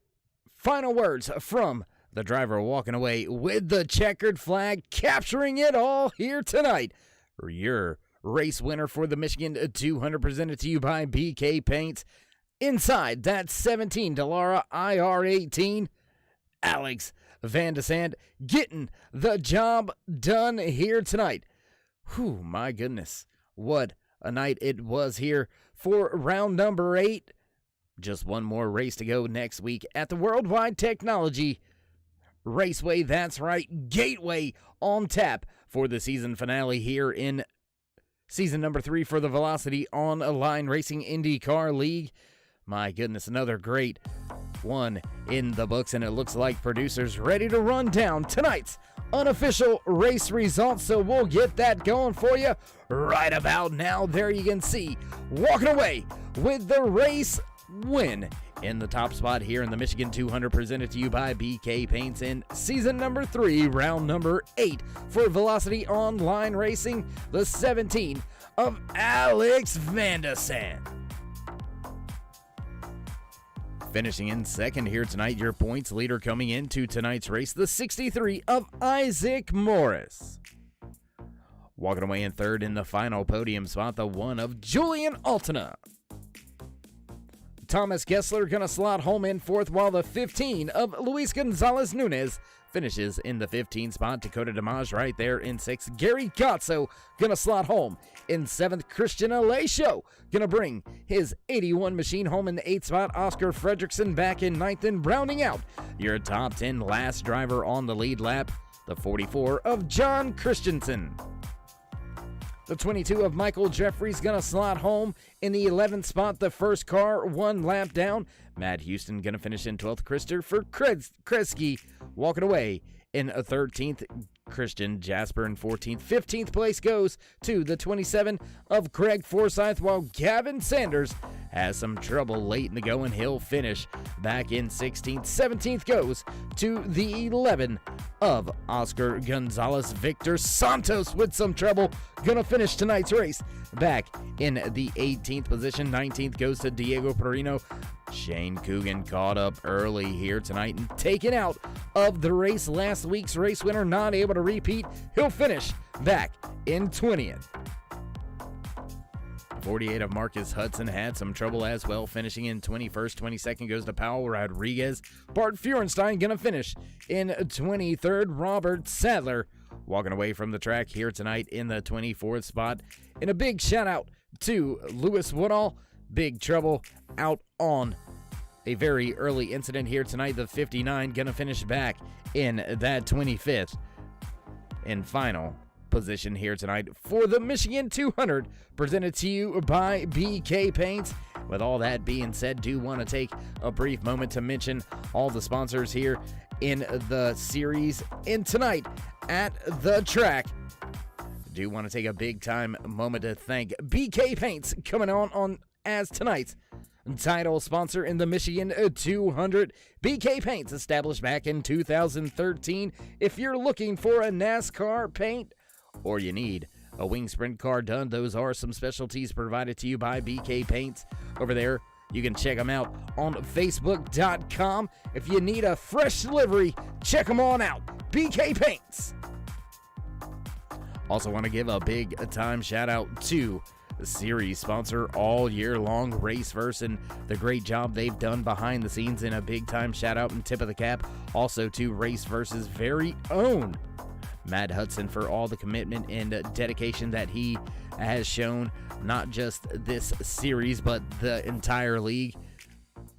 Final words from the driver walking away with the checkered flag, capturing it all here tonight. Your race winner for the Michigan 200, presented to you by BK Paints. Inside that 17 Dallara IR18, Alex Van de Sand getting the job done here tonight. Whew, my goodness. What a night it was here for round number 8. Just one more race to go next week at the Worldwide Technology Raceway. That's right, Gateway on tap for the season finale here in season number 3 for the Velocity Online Racing IndyCar League. My goodness, another great one in the books, and it looks like producers ready to run down tonight's unofficial race results, so we'll get that going for you right about now. There you can see, walking away with the race win in the top spot here in the Michigan 200, presented to you by BK Paints in season number 3, round number 8 for Velocity Online Racing, the 17 of Alex Van de Sand. Finishing in second here tonight, your points leader coming into tonight's race, the 63 of Isaac Morris. Walking away in third in the final podium spot, the 1 of Julian Altena. Thomas Gessler going to slot home in fourth, while the 15 of Luis Gonzalez Nunez finishes in the 15th spot. Dakota DeMage right there in 6th. Gary Gotso gonna slot home in 7th. Christian Alesio gonna bring his 81 machine home in the 8th spot. Oscar Fredrickson back in 9th, and rounding out your top 10 last driver on the lead lap, the 44 of John Christensen. The 22 of Michael Jeffries gonna slot home in the 11th spot. The first car 1 lap down. Matt Houston gonna finish in 12th. Christopher Kresge walking away in a 13th. Christian Jasper in 14th. 15th place goes to the 27 of Greg Forsyth, while Gavin Sanders has some trouble late in the going. He'll finish back in 16th. 17th goes to the 11 of Oscar Gonzalez. Victor Santos with some trouble gonna finish tonight's race back in the 18th position. 19th goes to Diego Perino. Shane Coogan caught up early here tonight and taken out of the race. Last week's race winner not able to repeat. He'll finish back in 20th. 48 of Marcus Hudson had some trouble as well, finishing in 21st. 22nd goes to Powell Rodriguez. Bart Feurenstein gonna finish in 23rd. Robert Sadler walking away from the track here tonight in the 24th spot. And a big shout out to Lewis Woodall. Big trouble out on a very early incident here tonight. The 59 gonna finish back in that 25th and final position here tonight for the Michigan 200, presented to you by BK Paints. With all that being said, do want to take a brief moment to mention all the sponsors here in the series and tonight at the track. Do want to take a big time moment to thank BK Paints coming on as tonight's title sponsor in the Michigan 200. BK Paints, established back in 2013. If you're looking for a NASCAR paint or you need a wing sprint car done, those are some specialties provided to you by BK Paints over there. You can check them out on Facebook.com. If you need a fresh livery, check them on out. BK Paints. Also want to give a big time shout out to the series sponsor all year long, Raceverse, and the great job they've done behind the scenes. And a big time shout out and tip of the cap also to Raceverse's very own Matt Hudson for all the commitment and dedication that he has shown, not just this series, but the entire league.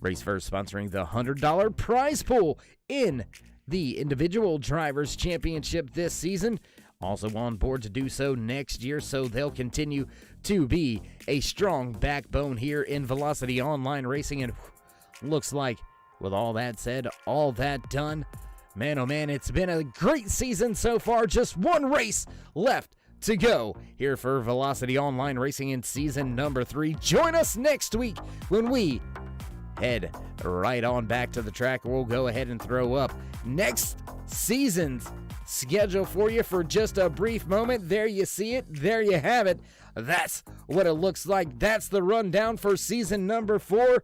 Raceverse sponsoring the $100 prize pool in the Individual Drivers Championship this season. Also on board to do so next year, so they'll continue to be a strong backbone here in Velocity Online Racing. And looks like, with all that said, all that done, man, oh man, it's been a great season so far. Just one race left to go here for Velocity Online Racing in season number 3. Join us next week when we head right on back to the track. We'll go ahead and throw up next season's schedule for you for just a brief moment. There you see it. There you have it. That's what it looks like. That's the rundown for season number 4.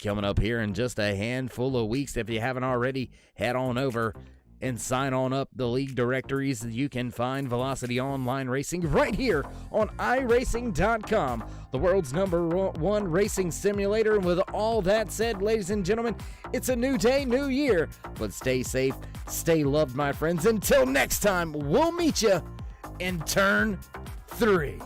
Coming up here in just a handful of weeks. If you haven't already, head on over and sign on up the league directories. You can find Velocity Online Racing right here on iRacing.com, the world's #1 racing simulator. And with all that said, ladies and gentlemen, it's a new day, new year. But stay safe, stay loved, my friends. Until next time, we'll meet you in turn 3.